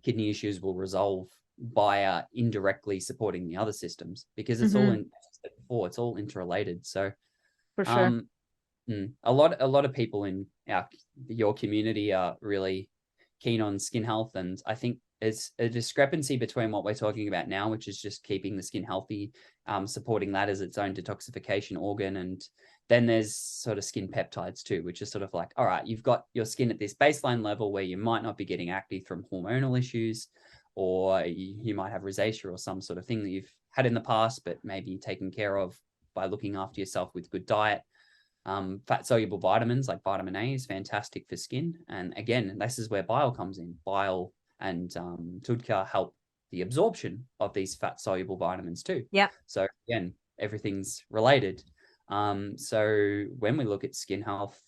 kidney issues will resolve by indirectly supporting the other systems, because it's all it's all interrelated. So for sure. A lot of people in your community are really keen on skin health, and I think it's a discrepancy between what we're talking about now, which is just keeping the skin healthy, supporting that as its own detoxification organ, and then there's sort of skin peptides too, which is sort of like, all right, you've got your skin at this baseline level where you might not be getting acne from hormonal issues, or you might have rosacea or some sort of thing that you've had in the past, but maybe taken care of by looking after yourself with good diet. Fat soluble vitamins like vitamin A is fantastic for skin. And again, this is where bile comes in. Bile and TUDCA help the absorption of these fat soluble vitamins too. Yeah. So again, everything's related. So when we look at skin health,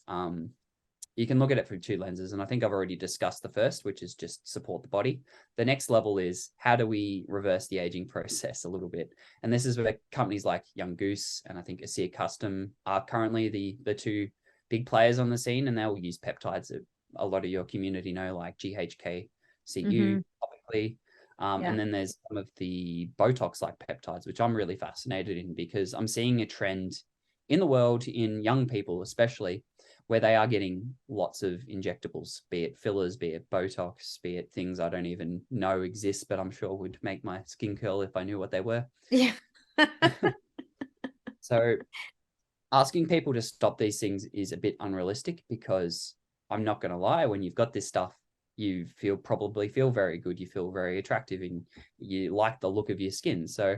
you can look at it through two lenses. And I think I've already discussed the first, which is just support the body. The next level is, how do we reverse the aging process a little bit? And this is where companies like Young Goose and I think Asia Custom are currently the two big players on the scene. And they'll use peptides that a lot of your community know, like GHK, CU, topically. And then there's some of the Botox-like peptides, which I'm really fascinated in, because I'm seeing a trend in the world, in young people especially, where they are getting lots of injectables, be it fillers, be it Botox, be it things I don't even know exist, but I'm sure would make my skin curl if I knew what they were. Yeah. So asking people to stop these things is a bit unrealistic, because I'm not going to lie, when you've got this stuff, you probably feel very good. You feel very attractive and you like the look of your skin. So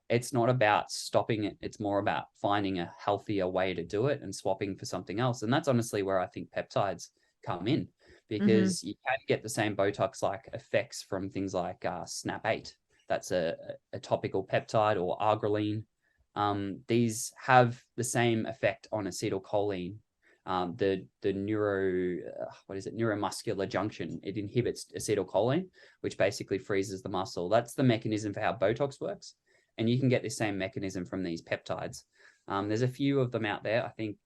it's not about stopping it. It's more about finding a healthier way to do it and swapping for something else. And that's honestly where I think peptides come in, because you can get the same Botox-like effects from things like Snap 8. That's a topical peptide, or arginine. These have the same effect on acetylcholine. The neuromuscular junction. It inhibits acetylcholine, which basically freezes the muscle. That's the mechanism for how Botox works. And you can get the same mechanism from these peptides. There's a few of them out there. I think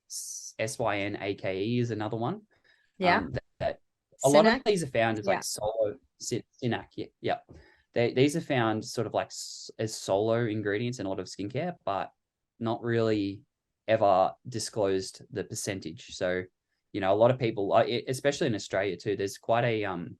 SYNAKE is another one. Yeah. That a lot of these are found as like solo SYNAC. Yeah. These are found sort of like as solo ingredients in a lot of skincare, but not really ever disclosed the percentage. So, you know, a lot of people, especially in Australia too, there's quite an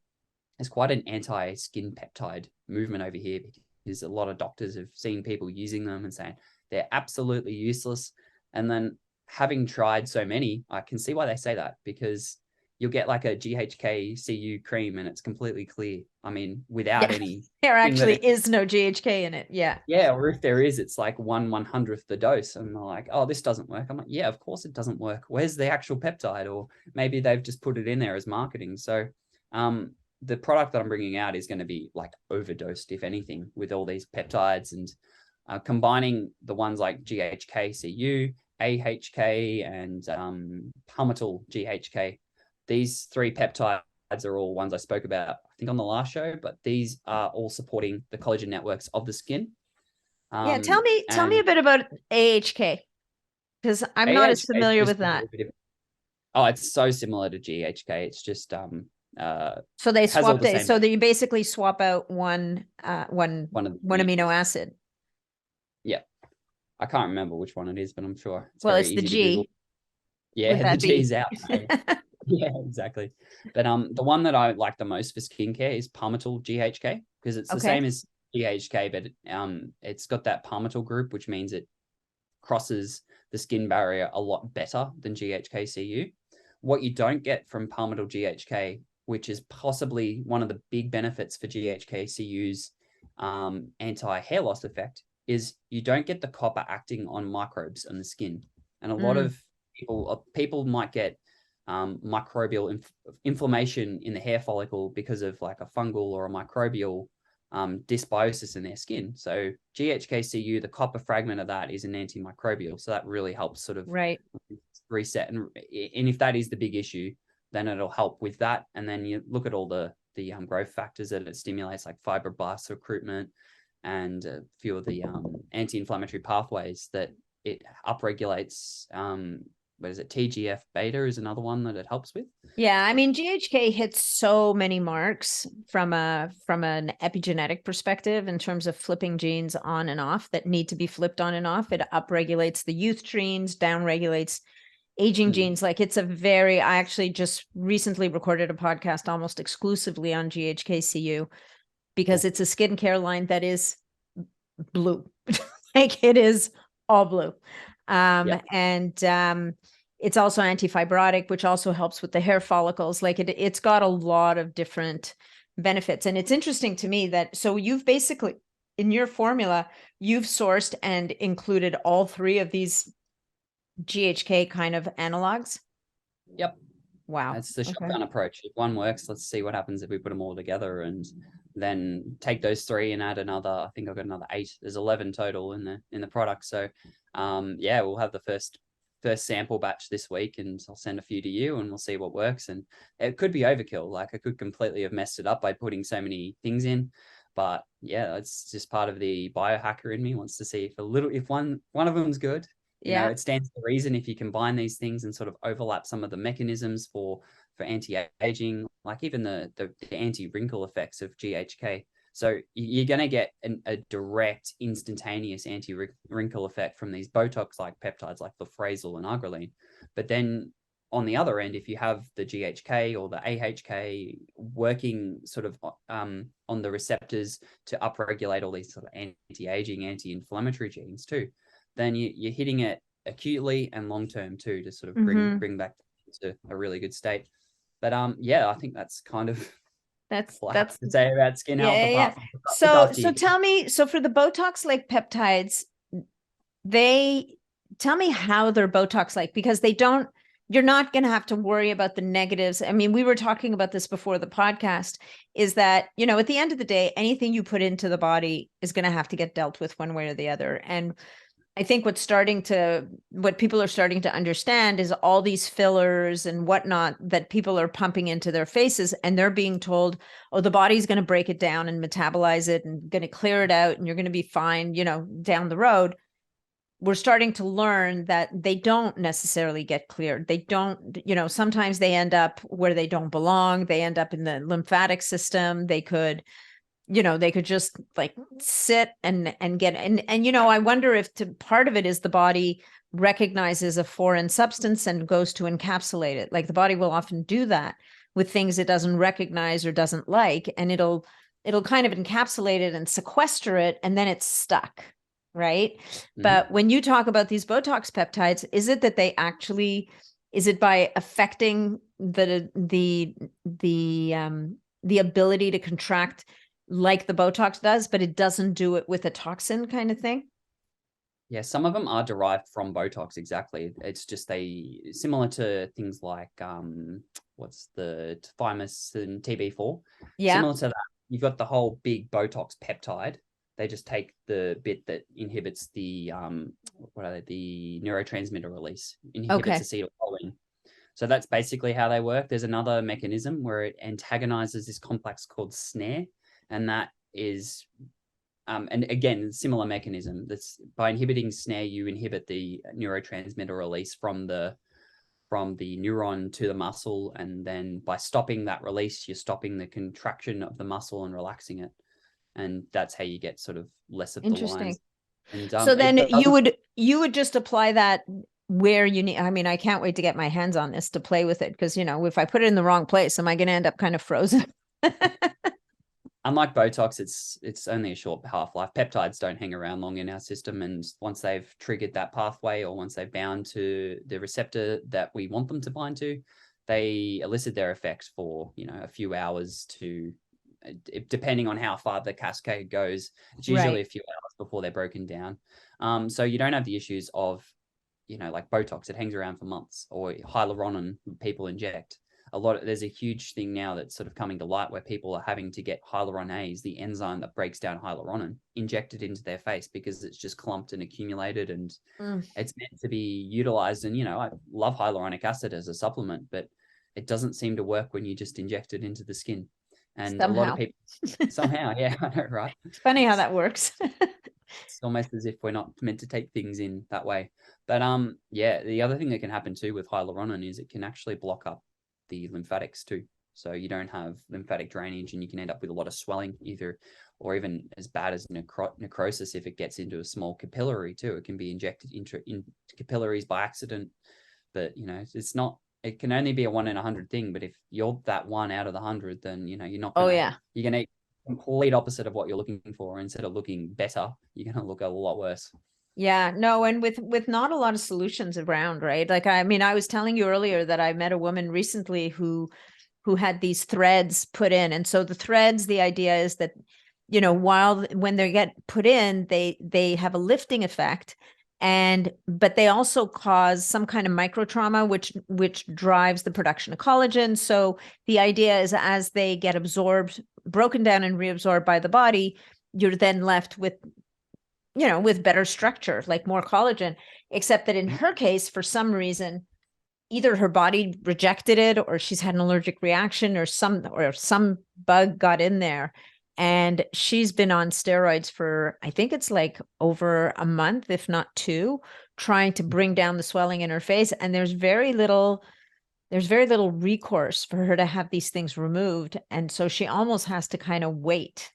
anti-skin peptide movement over here, because a lot of doctors have seen people using them and saying they're absolutely useless. And then having tried so many, I can see why they say that, because you'll get like a GHK CU cream and it's completely clear. I mean, without any there actually it, is no GHK in it. Yeah. Yeah. Or if there is, it's like 1/100th the dose. And they're like, oh, this doesn't work. I'm like, yeah, of course it doesn't work. Where's the actual peptide? Or maybe they've just put it in there as marketing. So the product that I'm bringing out is going to be like overdosed, if anything, with all these peptides, and combining the ones like GHK CU, AHK, and palmital GHK. These 3 peptides are all ones I spoke about, I think, on the last show, but these are all supporting the collagen networks of the skin. Yeah. Tell me a bit about AHK, because I'm not as familiar with that. Oh, it's so similar to GHK. It's just so they swapped it. So that you basically swap out one amino acid. Yeah. I can't remember which one it is, but I'm sure it's very easy the G. To Google. Yeah, the G's out. Yeah, exactly. But the one that I like the most for skincare is palmital GHK, because it's the same as GHK, but it's got that palmital group, which means it crosses the skin barrier a lot better than GHK CU. What you don't get from palmital GHK, which is possibly one of the big benefits for GHK CU's anti-hair loss effect, is you don't get the copper acting on microbes on the skin. And a lot of people might get microbial inflammation in the hair follicle because of like a fungal or a microbial dysbiosis in their skin. So GHK-Cu, the copper fragment of that is an antimicrobial. So that really helps sort of reset. And if that is the big issue, then it'll help with that. And then you look at all the growth factors that it stimulates, like fibroblast recruitment and a few of the anti-inflammatory pathways that it upregulates. What is it? TGF beta is another one that it helps with. Yeah, I mean, GHK hits so many marks from an epigenetic perspective in terms of flipping genes on and off that need to be flipped on and off. It upregulates the youth genes, downregulates aging genes. Like I actually just recently recorded a podcast almost exclusively on GHK-Cu because it's a skincare line that is blue. Like it is all blue. And it's also antifibrotic, which also helps with the hair follicles. Like it's got a lot of different benefits. And it's interesting to me that, so you've basically, in your formula, you've sourced and included all 3 of these GHK kind of analogs. Yep. Wow. That's the shotgun approach. If one works, let's see what happens if we put them all together, and then take those 3 and add another. I think I've got another 8. There's 11 total in the product. So yeah, we'll have the first sample batch this week, and I'll send a few to you and we'll see what works. And it could be overkill. Like I could completely have messed it up by putting so many things in, but yeah, it's just part of the biohacker in me wants to see if one of them's good. You know, it stands to reason if you combine these things and sort of overlap some of the mechanisms for anti-aging, like even the anti-wrinkle effects of GHK. So you're going to get a direct, instantaneous anti-wrinkle effect from these Botox-like peptides like lofrazole and arginine. But then on the other end, if you have the GHK or the AHK working sort of on the receptors to upregulate all these sort of anti-aging, anti-inflammatory genes too, then you're hitting it acutely and long-term too, to sort of bring back to a really good state. But yeah, I think that's kind of that's to say about skin health. Yeah. So tell me, so for the Botox-like peptides, tell me how they're Botox-like, because you're not going to have to worry about the negatives. I mean, we were talking about this before the podcast, is that, at the end of the day, anything you put into the body is going to have to get dealt with one way or the other. And I think what people are starting to understand is all these fillers and whatnot that people are pumping into their faces, and they're being told, oh, the body's going to break it down and metabolize it and going to clear it out and you're going to be fine, down the road. We're starting to learn that they don't necessarily get cleared. They don't, sometimes they end up where they don't belong. They end up in the lymphatic system. They could just like sit and get, and I wonder if part of it is the body recognizes a foreign substance and goes to encapsulate it. Like the body will often do that with things it doesn't recognize or doesn't like, and it'll kind of encapsulate it and sequester it, and then it's stuck, right? But when you talk about these Botox peptides, is it that they actually Is it by affecting the ability to contract like the Botox does, but it doesn't do it with a toxin kind of thing? Yeah, some of them are derived from Botox, exactly. It's just similar to things like what's the thymus and TB4. Yeah. Similar to that, you've got the whole big Botox peptide. They just take the bit that inhibits the the neurotransmitter release, inhibits Okay. acetylcholine. So that's basically how they work. There's another mechanism where it antagonizes this complex called SNARE, and that is and again, similar mechanism. That's by inhibiting SNARE, you inhibit the neurotransmitter release from the neuron to the muscle, and then by stopping that release, you're stopping the contraction of the muscle and relaxing it, and that's how you get sort of less of the lines. Interesting. And So then it doesn't. you would just apply that where you need. I mean, I can't wait to get my hands on this to play with it, because, you know, if I put it in the wrong place, am I going to end up kind of frozen? Unlike Botox, it's only a short half-life. Peptides don't hang around long in our system, and once they've triggered that pathway, or once they've bound to the receptor that we want them to bind to, they elicit their effects for, you know, a few hours to, depending on how far the cascade goes. It's usually Right. a few hours before they're broken down. So you don't have the issues of, you know, like Botox, it hangs around for months, or hyaluronan people inject. There's a huge thing now that's sort of coming to light where people are having to get hyaluronase, the enzyme that breaks down hyaluronan, injected into their face because it's just clumped and accumulated, and it's meant to be utilized. And, you know, I love hyaluronic acid as a supplement, but it doesn't seem to work when you just inject it into the skin. And a lot of Somehow. people, somehow, yeah, I know, right? It's funny how that works. It's almost as if we're not meant to take things in that way. But yeah, the other thing that can happen too with hyaluronan is it can actually block up the lymphatics too. So you don't have lymphatic drainage, and you can end up with a lot of swelling, either, or even as bad as necrosis if it gets into a small capillary too. It can be injected into capillaries by accident. But, you know, it's not. It can only be a 1 in 100 thing. But if you're that 1 out of the 100, then, you know, Oh yeah. you're gonna complete opposite of what you're looking for. Instead of looking better, you're going to look a lot worse. Yeah, no, and with not a lot of solutions around, right? Like, I mean, I was telling you earlier that I met a woman recently who had these threads put in. And so the threads, the idea is that, you know, when they get put in, they have a lifting effect, but they also cause some kind of micro trauma, which drives the production of collagen. So the idea is, as they get absorbed, broken down and reabsorbed by the body, you're then left with, you know, with better structure, like more collagen. Except that in her case, for some reason, either her body rejected it, or she's had an allergic reaction, or some bug got in there. And she's been on steroids for, I think it's like over a month, if not 2, trying to bring down the swelling in her face. And there's very little recourse for her to have these things removed. And so she almost has to kind of wait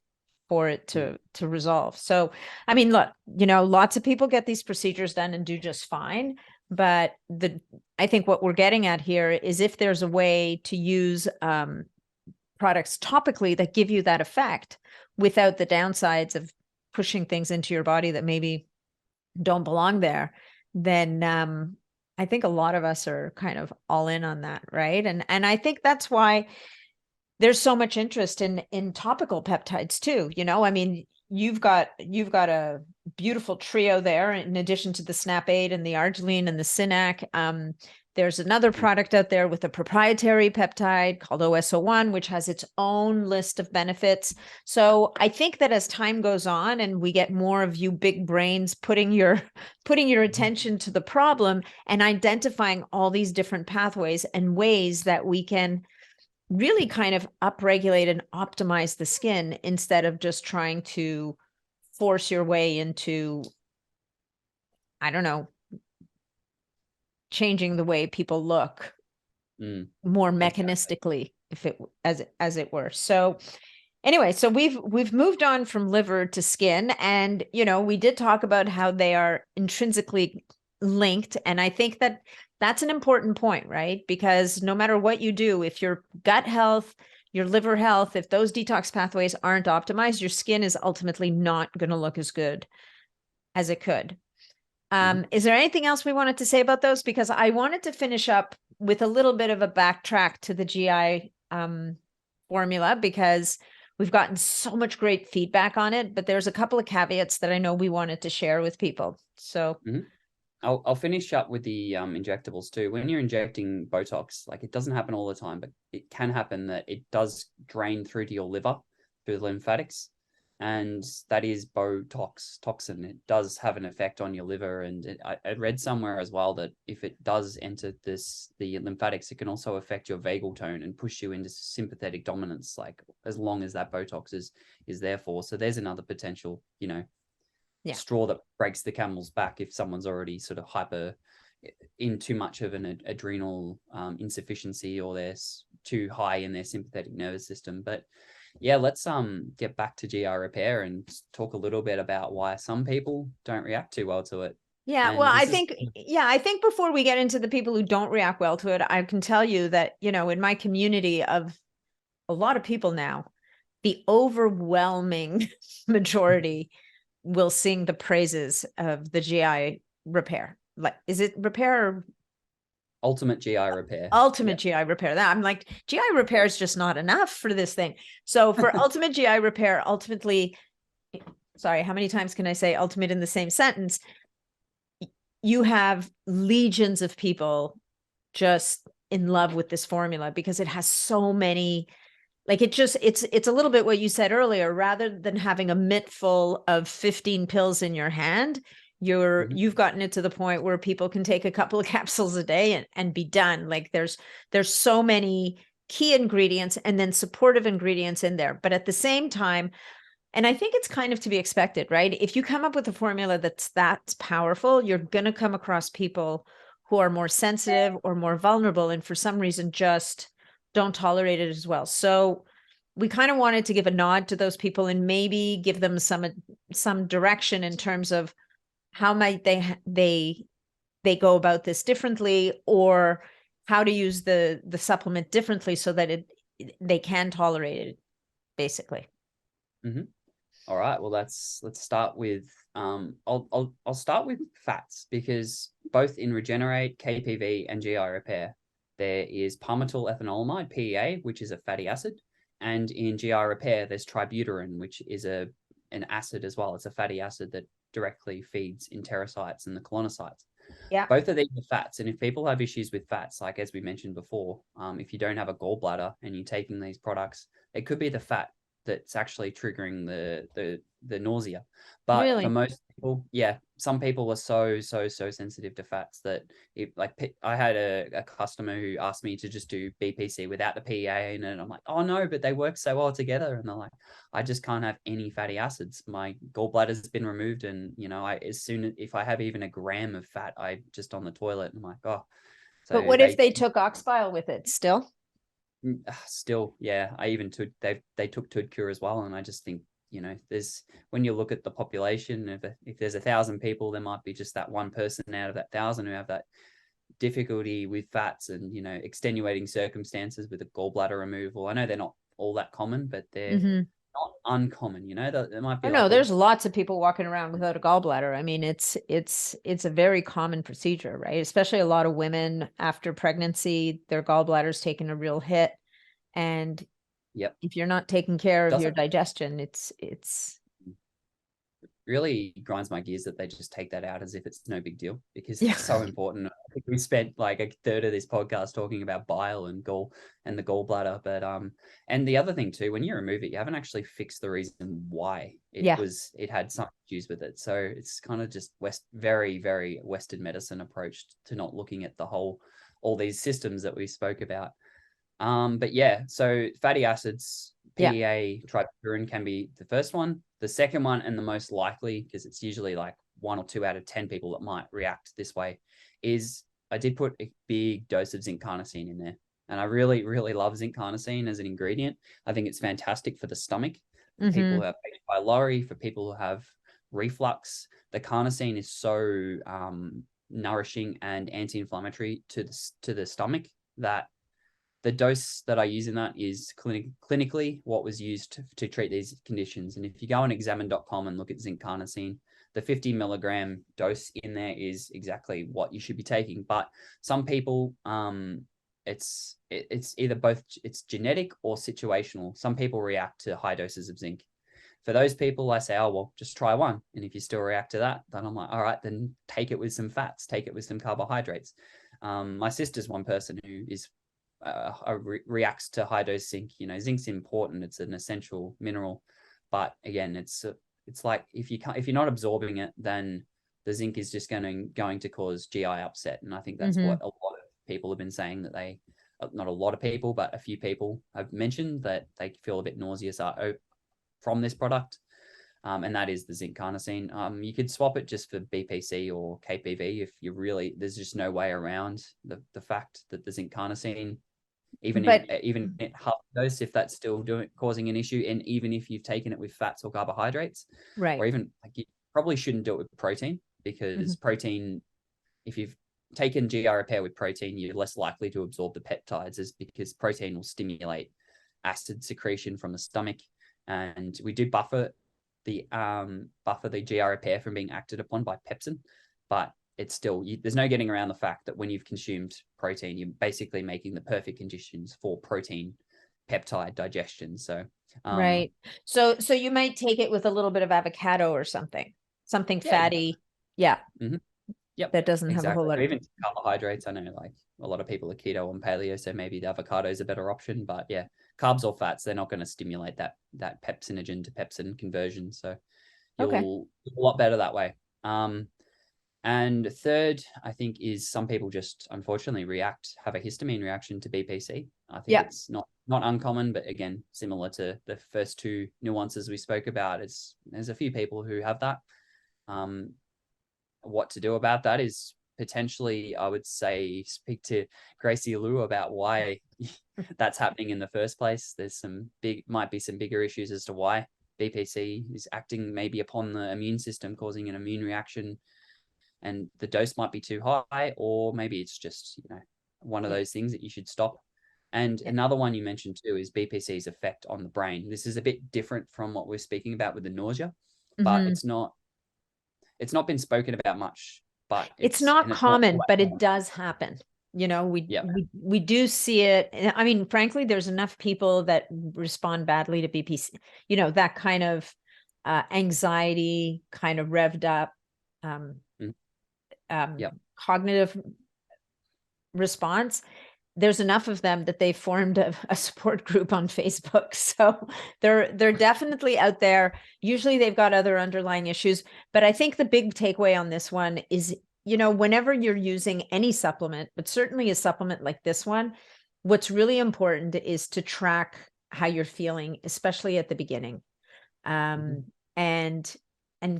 for it to resolve. So, I mean, look, you know, lots of people get these procedures done and do just fine. But I think what we're getting at here is, if there's a way to use products topically that give you that effect without the downsides of pushing things into your body that maybe don't belong there, then I think a lot of us are kind of all in on that, right? And I think that's why there's so much interest in topical peptides too. You know, I mean, you've got a beautiful trio there, in addition to the SNAP8 and the Arginine and the Sinac. There's another product out there with a proprietary peptide called OS01, which has its own list of benefits. So I think that as time goes on and we get more of you big brains putting your attention to the problem and identifying all these different pathways and ways that we can really kind of upregulate and optimize the skin, instead of just trying to force your way into, I don't know, changing the way people look more mechanistically, if it as it were. So anyway, so we've moved on from liver to skin, and, you know, we did talk about how they are intrinsically linked. And I think that that's an important point, right? Because no matter what you do, if your gut health, your liver health, if those detox pathways aren't optimized, your skin is ultimately not going to look as good as it could. Is there anything else we wanted to say about those? Because I wanted to finish up with a little bit of a backtrack to the GI formula, because we've gotten so much great feedback on it, but there's a couple of caveats that I know we wanted to share with people. So I'll finish up with the injectables too. When you're injecting Botox, like, it doesn't happen all the time, but it can happen that it does drain through to your liver through the lymphatics. And that is Botox toxin. It does have an effect on your liver. And I read somewhere as well that if it does enter the lymphatics, it can also affect your vagal tone and push you into sympathetic dominance, like, as long as that Botox is there for. So there's another potential, straw that breaks the camel's back if someone's already sort of hyper in too much of an adrenal insufficiency, or they're too high in their sympathetic nervous system. But yeah, let's get back to GI repair and talk a little bit about why some people don't react too well to it. Yeah, And well, I think before we get into the people who don't react well to it, I can tell you that, in my community of a lot of people now, the overwhelming majority will sing the praises of the GI repair. Like, is it repair or ultimate GI repair? Ultimate GI repair. That I'm like, GI repair is just not enough for this thing. So for ultimate GI repair, ultimately, sorry, how many times can I say ultimate in the same sentence? You have legions of people just in love with this formula because it has so many, like, it's a little bit what you said earlier. Rather than having a mitt full of 15 pills in your hand, you've gotten it to the point where people can take a couple of capsules a day and be done. Like, there's so many key ingredients and then supportive ingredients in there. But at the same time, and I think it's kind of to be expected, right? If you come up with a formula that's powerful, you're going to come across people who are more sensitive or more vulnerable, and for some reason just don't tolerate it as well. So we kind of wanted to give a nod to those people and maybe give them some direction in terms of how might they go about this differently, or how to use the supplement differently so that they can tolerate it, basically. All right, well, let's start with I'll start with fats, because both in Regenerate, KPV, and GI repair, there is palmitoyl ethanolamide, PEA, which is a fatty acid, and in GI repair there's tributyrin, which is an acid as well. It's a fatty acid that directly feeds enterocytes and the colonocytes. Yeah, both of these are fats, and if people have issues with fats, like as we mentioned before, if you don't have a gallbladder and you're taking these products, it could be the fat that's actually triggering the nausea. But really? for most people, yeah, some people are so sensitive to fats that I had a customer who asked me to just do BPC without the PEA in it, and I'm like, oh no, but they work so well together. And they're like, I just can't have any fatty acids. My gallbladder's been removed, and if I have even a gram of fat, I just on the toilet, and I'm like, oh. So but what if they took ox bile with it still? Still, yeah. I even they took TUDCA as well, and I just think, there's, when you look at the population, if there's 1,000 people, there might be just that one person out of that 1,000 who have that difficulty with fats and extenuating circumstances with a gallbladder removal. I know they're not all that common, but they're not uncommon. There might be. No, there's lots of people walking around without a gallbladder. I mean, it's a very common procedure, right? Especially a lot of women after pregnancy, their gallbladder's taking a real hit, and if you're not taking care of your digestion, it's really grinds my gears that they just take that out as if it's no big deal, because it's so important. I think we spent like a third of this podcast talking about bile and the gallbladder, but and the other thing too, when you remove it, you haven't actually fixed the reason why it had some issues with it. So it's kind of just very, very Western medicine approach to not looking at all these systems that we spoke about. But yeah, so fatty acids, PEA, tributyrin can be the first one. The second one, and the most likely, because it's usually like 1 or 2 out of 10 people that might react this way, is I did put a big dose of zinc carnosine in there. And I really, really love zinc carnosine as an ingredient. I think it's fantastic for the stomach, for people who have H. pylori, for people who have reflux. The carnosine is so nourishing and anti-inflammatory to the stomach that the dose that I use in that is clinically what was used to treat these conditions. And if you go on examine.com and look at zinc carnosine, the 50 milligram dose in there is exactly what you should be taking. But some people it's either both, it's genetic or situational. Some people react to high doses of zinc. For those people, I say, oh, well, just try one. And if you still react to that, then I'm like, all right, then take it with some fats, take it with some carbohydrates. My sister's one person who is reacts to high dose zinc. Zinc's important. It's an essential mineral. But again, it's like if you're not absorbing it, then the zinc is just going to cause GI upset. And I think that's what a lot of people have been saying, that they, not a lot of people, but a few people have mentioned that they feel a bit nauseous from this product. And that is the zinc carnosine. You could swap it just for BPC or KPV if you really, there's just no way around the fact that the zinc carnosine, even at half dose, if that's still causing an issue, and even if you've taken it with fats or carbohydrates, right, or even like, you probably shouldn't do it with protein, because protein, if you've taken GI repair with protein, you're less likely to absorb the peptides, because protein will stimulate acid secretion from the stomach, and we do buffer the GI repair from being acted upon by pepsin, but it's still, there's no getting around the fact that when you've consumed protein, you're basically making the perfect conditions for protein peptide digestion. So right. So you might take it with a little bit of avocado or something fatty. Yeah. Yep. That doesn't have a whole lot of, even carbohydrates. I know like a lot of people are keto and paleo, so maybe the avocado is a better option, but yeah, carbs or fats, they're not going to stimulate that pepsinogen to pepsin conversion. So you'll a lot better that way. And third, I think, is some people just unfortunately have a histamine reaction to BPC. I think it's not uncommon, but again, similar to the first two nuances we spoke about, there's a few people who have that. What to do about that is potentially, I would say, speak to Gracie Liu about why that's happening in the first place. Might be some bigger issues as to why BPC is acting maybe upon the immune system, causing an immune reaction, and the dose might be too high, or maybe it's just, one of those things that you should stop. And another one you mentioned too is BPC's effect on the brain. This is a bit different from what we're speaking about with the nausea, but it's not been spoken about much, but it's not common, but it does happen. We do see it. I mean, frankly, there's enough people that respond badly to BPC, that kind of anxiety, kind of revved up, cognitive response. There's enough of them that they formed a support group on Facebook. So they're definitely out there. Usually they've got other underlying issues, but I think the big takeaway on this one is, whenever you're using any supplement, but certainly a supplement like this one, what's really important is to track how you're feeling, especially at the beginning, and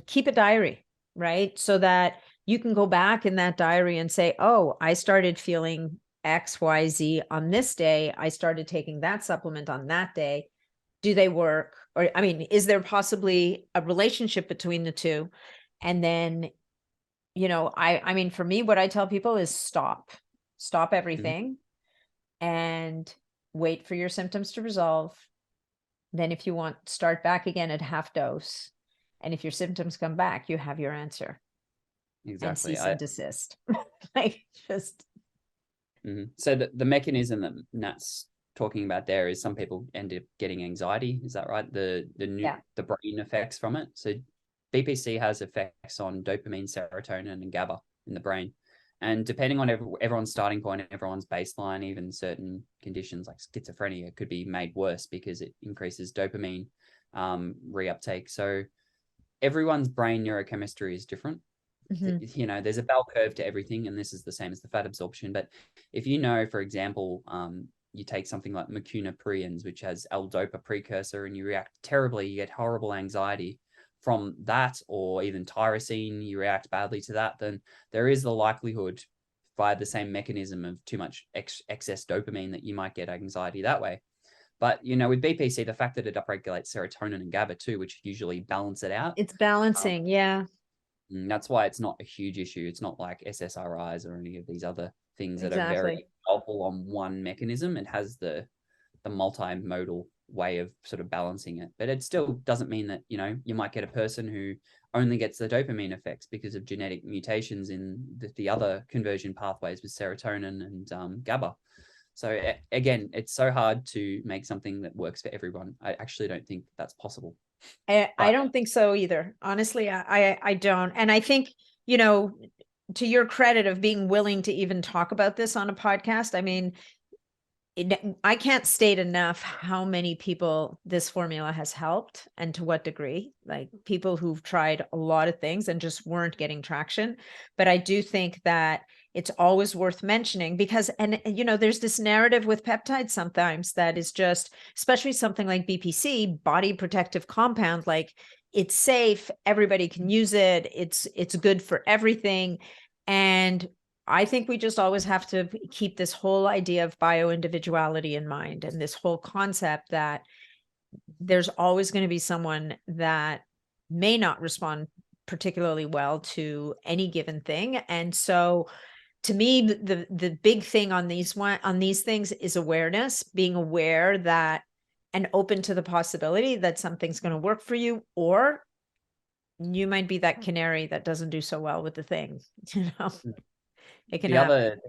keep a diary, right? So that you can go back in that diary and say, oh, I started feeling XYZ on this day. I started taking that supplement on that day. Do they work? Or, I mean, is there possibly a relationship between the two? And then, I mean, for me, what I tell people is stop everything and wait for your symptoms to resolve. Then if you want, start back again at half dose. And if your symptoms come back, you have your answer. Exactly. And cease and desist. Like just. So the mechanism that Nat's talking about there is some people end up getting anxiety. Is that right? The brain effects from it. So BPC has effects on dopamine, serotonin, and GABA in the brain. And depending on everyone's starting point, everyone's baseline, even certain conditions like schizophrenia could be made worse because it increases dopamine reuptake. So everyone's brain neurochemistry is different. There's a bell curve to everything, and this is the same as the fat absorption. But if for example, you take something like mucuna pruriens, which has L-DOPA precursor, and you react terribly, you get horrible anxiety from that, or even tyrosine, you react badly to that, then there is the likelihood via the same mechanism of too much excess dopamine that you might get anxiety that way. But, with BPC, the fact that it upregulates serotonin and GABA too, which usually balance it out. It's balancing, That's why it's not a huge issue. It's not like SSRIs or any of these other things that are very powerful on one mechanism. It has the multimodal way of sort of balancing it. But it still doesn't mean that, you might get a person who only gets the dopamine effects because of genetic mutations in the other conversion pathways with serotonin and GABA. So again, it's so hard to make something that works for everyone. I actually don't think that's possible. I don't think so either. Honestly, I don't. And I think, you know, to your credit of being willing to even talk about this on a podcast, I mean, I can't state enough how many people this formula has helped and to what degree. Like people who've tried a lot of things and just weren't getting traction. But I do think that it's always worth mentioning because, and you know, there's this narrative with peptides sometimes that is just, especially something like BPC, body protective compound, like it's safe, everybody can use it, it's good for everything. And I think we just always have to keep this whole idea of bio-individuality in mind, and this whole concept that there's always going to be someone that may not respond particularly well to any given thing. And so to me, the big thing on these things is awareness, being aware that and open to the possibility that something's going to work for you, or you might be that canary that doesn't do so well with the thing, you know. It can happen.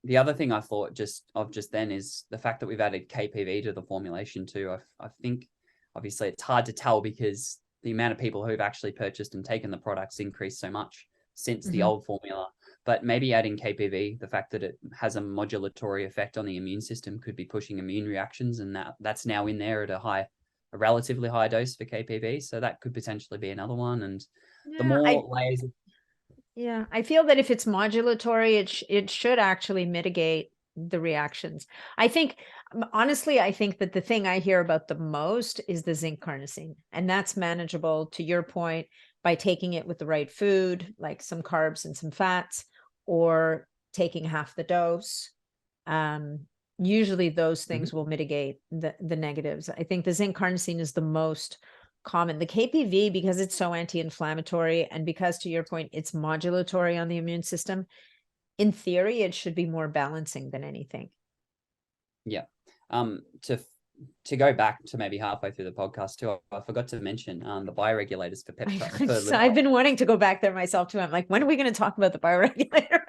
The other thing I thought just then is the fact that we've added KPV to the formulation too. I think obviously it's hard to tell because the amount of people who've actually purchased and taken the products increased so much since the old formula. But maybe adding KPV, the fact that it has a modulatory effect on the immune system could be pushing immune reactions, and that's now in there at a relatively high dose for KPV. So that could potentially be another one. And the more layers of Yeah, I feel that if it's modulatory, it should actually mitigate the reactions. I think, honestly, I think that the thing I hear about the most is the zinc carnosine, and that's manageable, to your point, by taking it with the right food, like some carbs and some fats, or taking half the dose. Usually those things will mitigate the negatives. I think the zinc carnosine is the most common. The KPV, because it's so anti-inflammatory and because, to your point, it's modulatory on the immune system, in theory, it should be more balancing than anything. Yeah. To go back to maybe halfway through the podcast too, I forgot to mention the bioregulators for peptide. So I've been wanting to go back there myself too. I'm like, when are we going to talk about the bioregulator?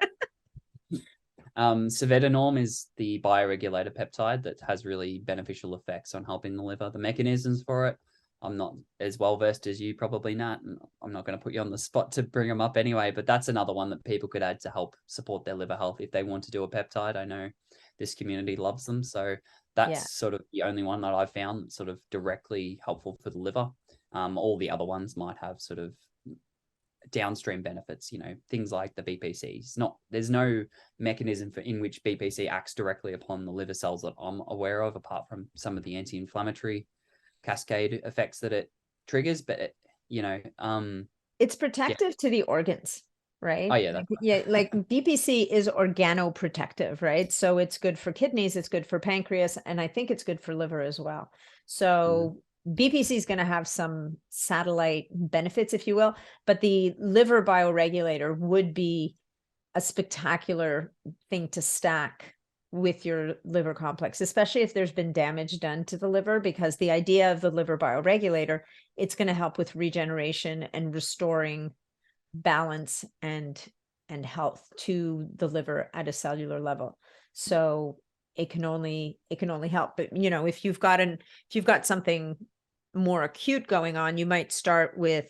Svetinorm is the bioregulator peptide that has really beneficial effects on helping the liver. The mechanisms for it, I'm not as well versed as you, probably, Nat, and I'm not going to put you on the spot to bring them up anyway, but that's another one that people could add to help support their liver health if they want to do a peptide. I know this community loves them, so that's sort of the only one that I've found that's sort of directly helpful for the liver. All the other ones might have sort of downstream benefits, things like the BPCs. There's no mechanism in which BPC acts directly upon the liver cells that I'm aware of, apart from some of the anti-inflammatory cascade effects that it triggers. But it's protective to the organs, right? Oh yeah, like BPC is organoprotective, right? So it's good for kidneys, it's good for pancreas, and I think it's good for liver as well. So BPC is going to have some satellite benefits, if you will, but the liver bioregulator would be a spectacular thing to stack with your liver complex, especially if there's been damage done to the liver, because the idea of the liver bioregulator, it's going to help with regeneration and restoring balance and health to the liver at a cellular level. So it can only help. But if you've got something more acute going on, you might start with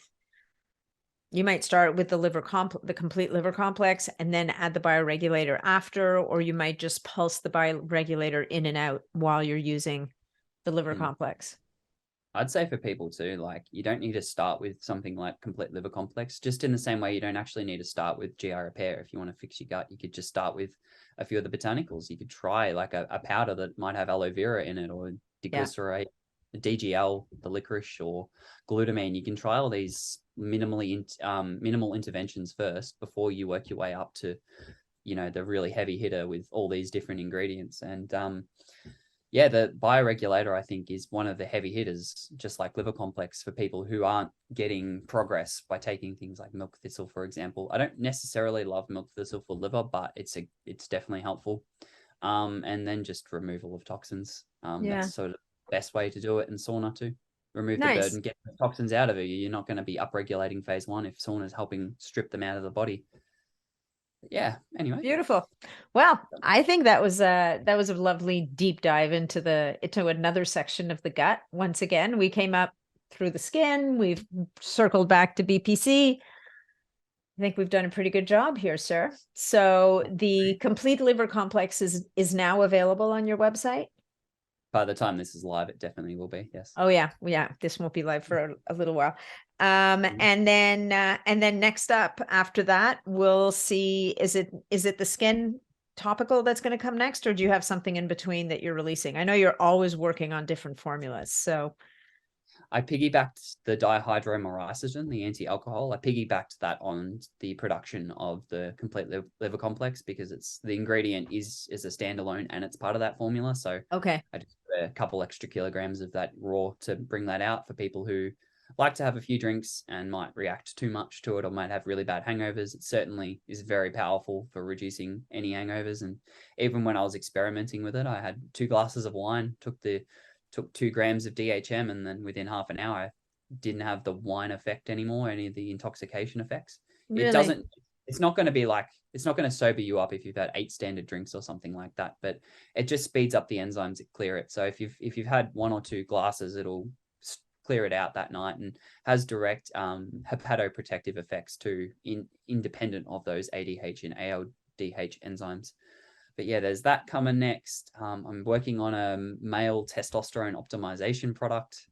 the complete liver complex, and then add the bioregulator after, or you might just pulse the bioregulator in and out while you're using the liver complex. I'd say for people too, like, you don't need to start with something like complete liver complex, just in the same way you don't actually need to start with GI repair. If you want to fix your gut, you could just start with a few of the botanicals. You could try like a powder that might have aloe vera in it, or diglycerate, DGL, the licorice, or glutamine. You can try all these minimal interventions first before you work your way up to, the really heavy hitter with all these different ingredients. And the bioregulator, I think, is one of the heavy hitters, just like liver complex, for people who aren't getting progress by taking things like milk thistle, for example. I don't necessarily love milk thistle for liver, but it's definitely helpful. And then just removal of toxins. That's sort of the best way to do it in sauna too. Remove the burden, get the toxins out of it. You're not going to be upregulating phase one if sauna is helping strip them out of the body. yeah, anyway. Beautiful. Well, I think that was a lovely deep dive into another section of the gut. Once again, we came up through the skin. We've circled back to BPC. I think we've done a pretty good job here, sir. So the complete liver complex is now available on your website. By the time this is live, it definitely will be. Yes. Oh yeah, this won't be live for a little while. And then next up after that, we'll see, is it the skin topical that's going to come next, or do you have something in between that you're releasing? I know you're always working on different formulas, so. I piggybacked the dihydromycin, the anti-alcohol. I piggybacked that on the production of the complete liver complex because the ingredient is a standalone and it's part of that formula. So okay, I just put a couple extra kilograms of that raw to bring that out for people who like to have a few drinks and might react too much to it or might have really bad hangovers. It certainly is very powerful for reducing any hangovers. And even when I was experimenting with it, I had 2 glasses of wine, took 2 grams of DHM, and then within half an hour, I didn't have the wine effect anymore, any of the intoxication effects. really? It's not going to sober you up if you've had 8 standard drinks or something like that, but it just speeds up the enzymes that clear it. So if you've had 1 or 2 glasses, it'll clear it out that night and has direct hepatoprotective effects too, independent of those ADH and ALDH enzymes. But yeah, there's that coming next. I'm working on a male testosterone optimization product.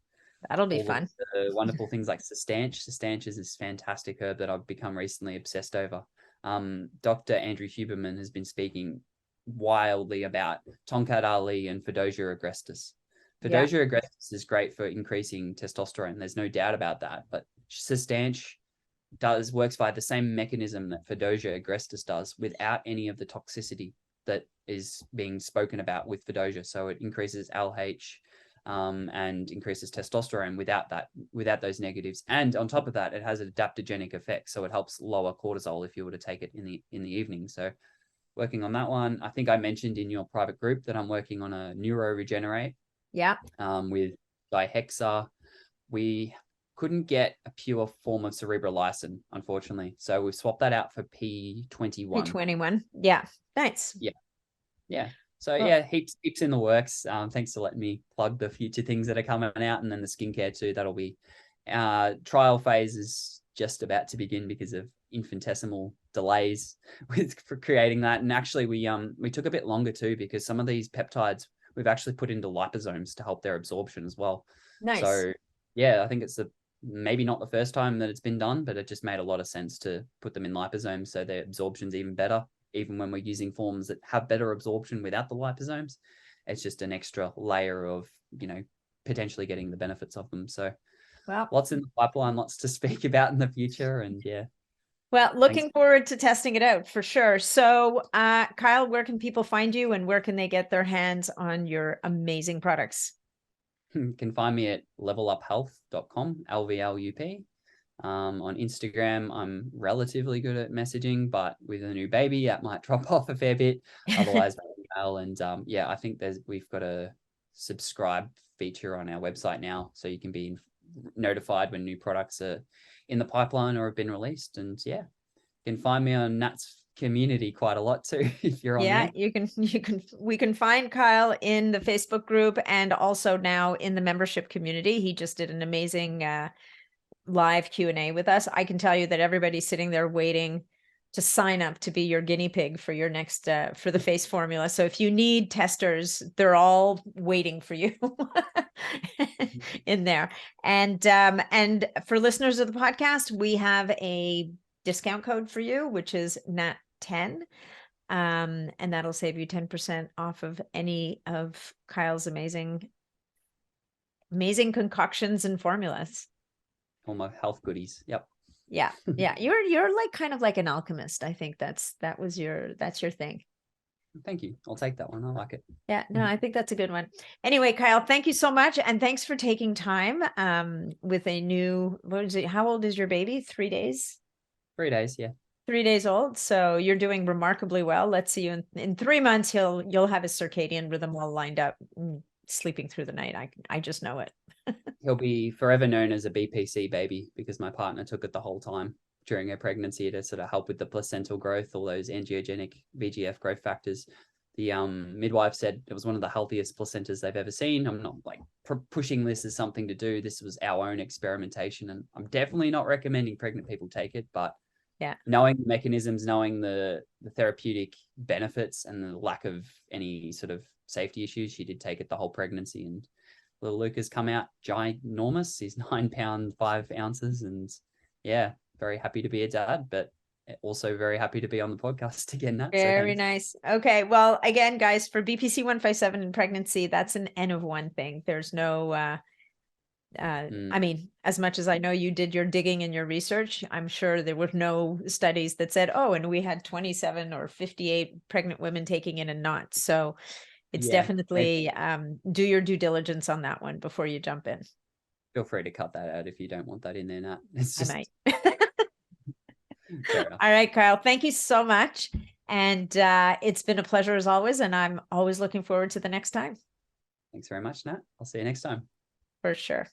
That'll be fun. Wonderful things like Sustanch. Sustanch is this fantastic herb that I've become recently obsessed over. Dr. Andrew Huberman has been speaking wildly about Tongkat Ali and Fedosia agrestis. Fedosia agrestis is great for increasing testosterone. There's no doubt about that. But Sustanch works by the same mechanism that Fedosia agrestis does without any of the toxicity that is being spoken about with Fedosia. So it increases LH and increases testosterone without those negatives. And on top of that, it has an adaptogenic effect. So it helps lower cortisol if you were to take it in the evening. So working on that one. I think I mentioned in your private group that I'm working on a Neuro Regenerate. Yeah. With dihexa. We couldn't get a pure form of cerebrolysin, unfortunately. So we've swapped that out for P21. P21. Yeah. Nice. Yeah. So yeah, heaps in the works. Thanks for letting me plug the future things that are coming out, and then the skincare too. That'll be trial phase is just about to begin because of infinitesimal delays for creating that. And actually, we took a bit longer too because some of these peptides we've actually put into liposomes to help their absorption as well. Nice. So yeah, I think it's maybe not the first time that it's been done, but it just made a lot of sense to put them in liposomes so their absorption's even better. Even when we're using forms that have better absorption without the liposomes, it's just an extra layer of, potentially getting the benefits of them. So lots in the pipeline, lots to speak about in the future. And yeah. Well, looking forward to testing it out for sure. So, Kyal, where can people find you and where can they get their hands on your amazing products? You can find me at LVLUPhealth.com, LVLUP. On Instagram, I'm relatively good at messaging, but with a new baby, that might drop off a fair bit. Otherwise, email. And I think we've got a subscribe feature on our website now, so you can be notified when new products are in the pipeline or have been released. And yeah, you can find me on Nat's community quite a lot too if you're on there. We can find Kyal in the Facebook group and also now in the membership community. He just did an amazing live Q&A with us. I can tell you that everybody's sitting there waiting to sign up to be your guinea pig for your next for the face formula. So if you need testers, they're all waiting for you in there. And for listeners of the podcast, we have a discount code for you, which is NAT10. And that'll save you 10% off of any of Kyl's amazing concoctions and formulas. All my health goodies. Yep. Yeah. You're like kind of like an alchemist. I think that's your thing. Thank you. I'll take that one. I like it. Yeah, no, I think that's a good one. Anyway, Kyal, thank you so much. And thanks for taking time with a new, how old is your baby? 3 days? 3 days. Yeah. 3 days old. So you're doing remarkably well. Let's see you in 3 months. You'll have his circadian rhythm all lined up, sleeping through the night. I just know it. He'll be forever known as a BPC baby because my partner took it the whole time. during her pregnancy to sort of help with the placental growth, all those angiogenic VGF growth factors. The midwife said it was one of the healthiest placentas they've ever seen. I'm not like pushing this as something to do. This was our own experimentation, and I'm definitely not recommending pregnant people take it. But yeah, knowing the mechanisms, knowing the therapeutic benefits, and the lack of any sort of safety issues, she did take it the whole pregnancy. And little Luca's come out ginormous. He's 9 pounds 5 ounces, and yeah, very happy to be a dad, but also very happy to be on the podcast again, Nat. Very nice. Okay. Well, again, guys, for BPC 157 in pregnancy, that's an N of 1 thing. There's no, I mean, as much as I know you did your digging and your research, I'm sure there were no studies that said, oh, and we had 27 or 58 pregnant women taking it and not. So it's definitely, do your due diligence on that one before you jump in. Feel free to cut that out if you don't want that in there, Nat. It's just... I might. All right, Kyal, thank you so much. And it's been a pleasure as always. And I'm always looking forward to the next time. Thanks very much, Nat. I'll see you next time. For sure.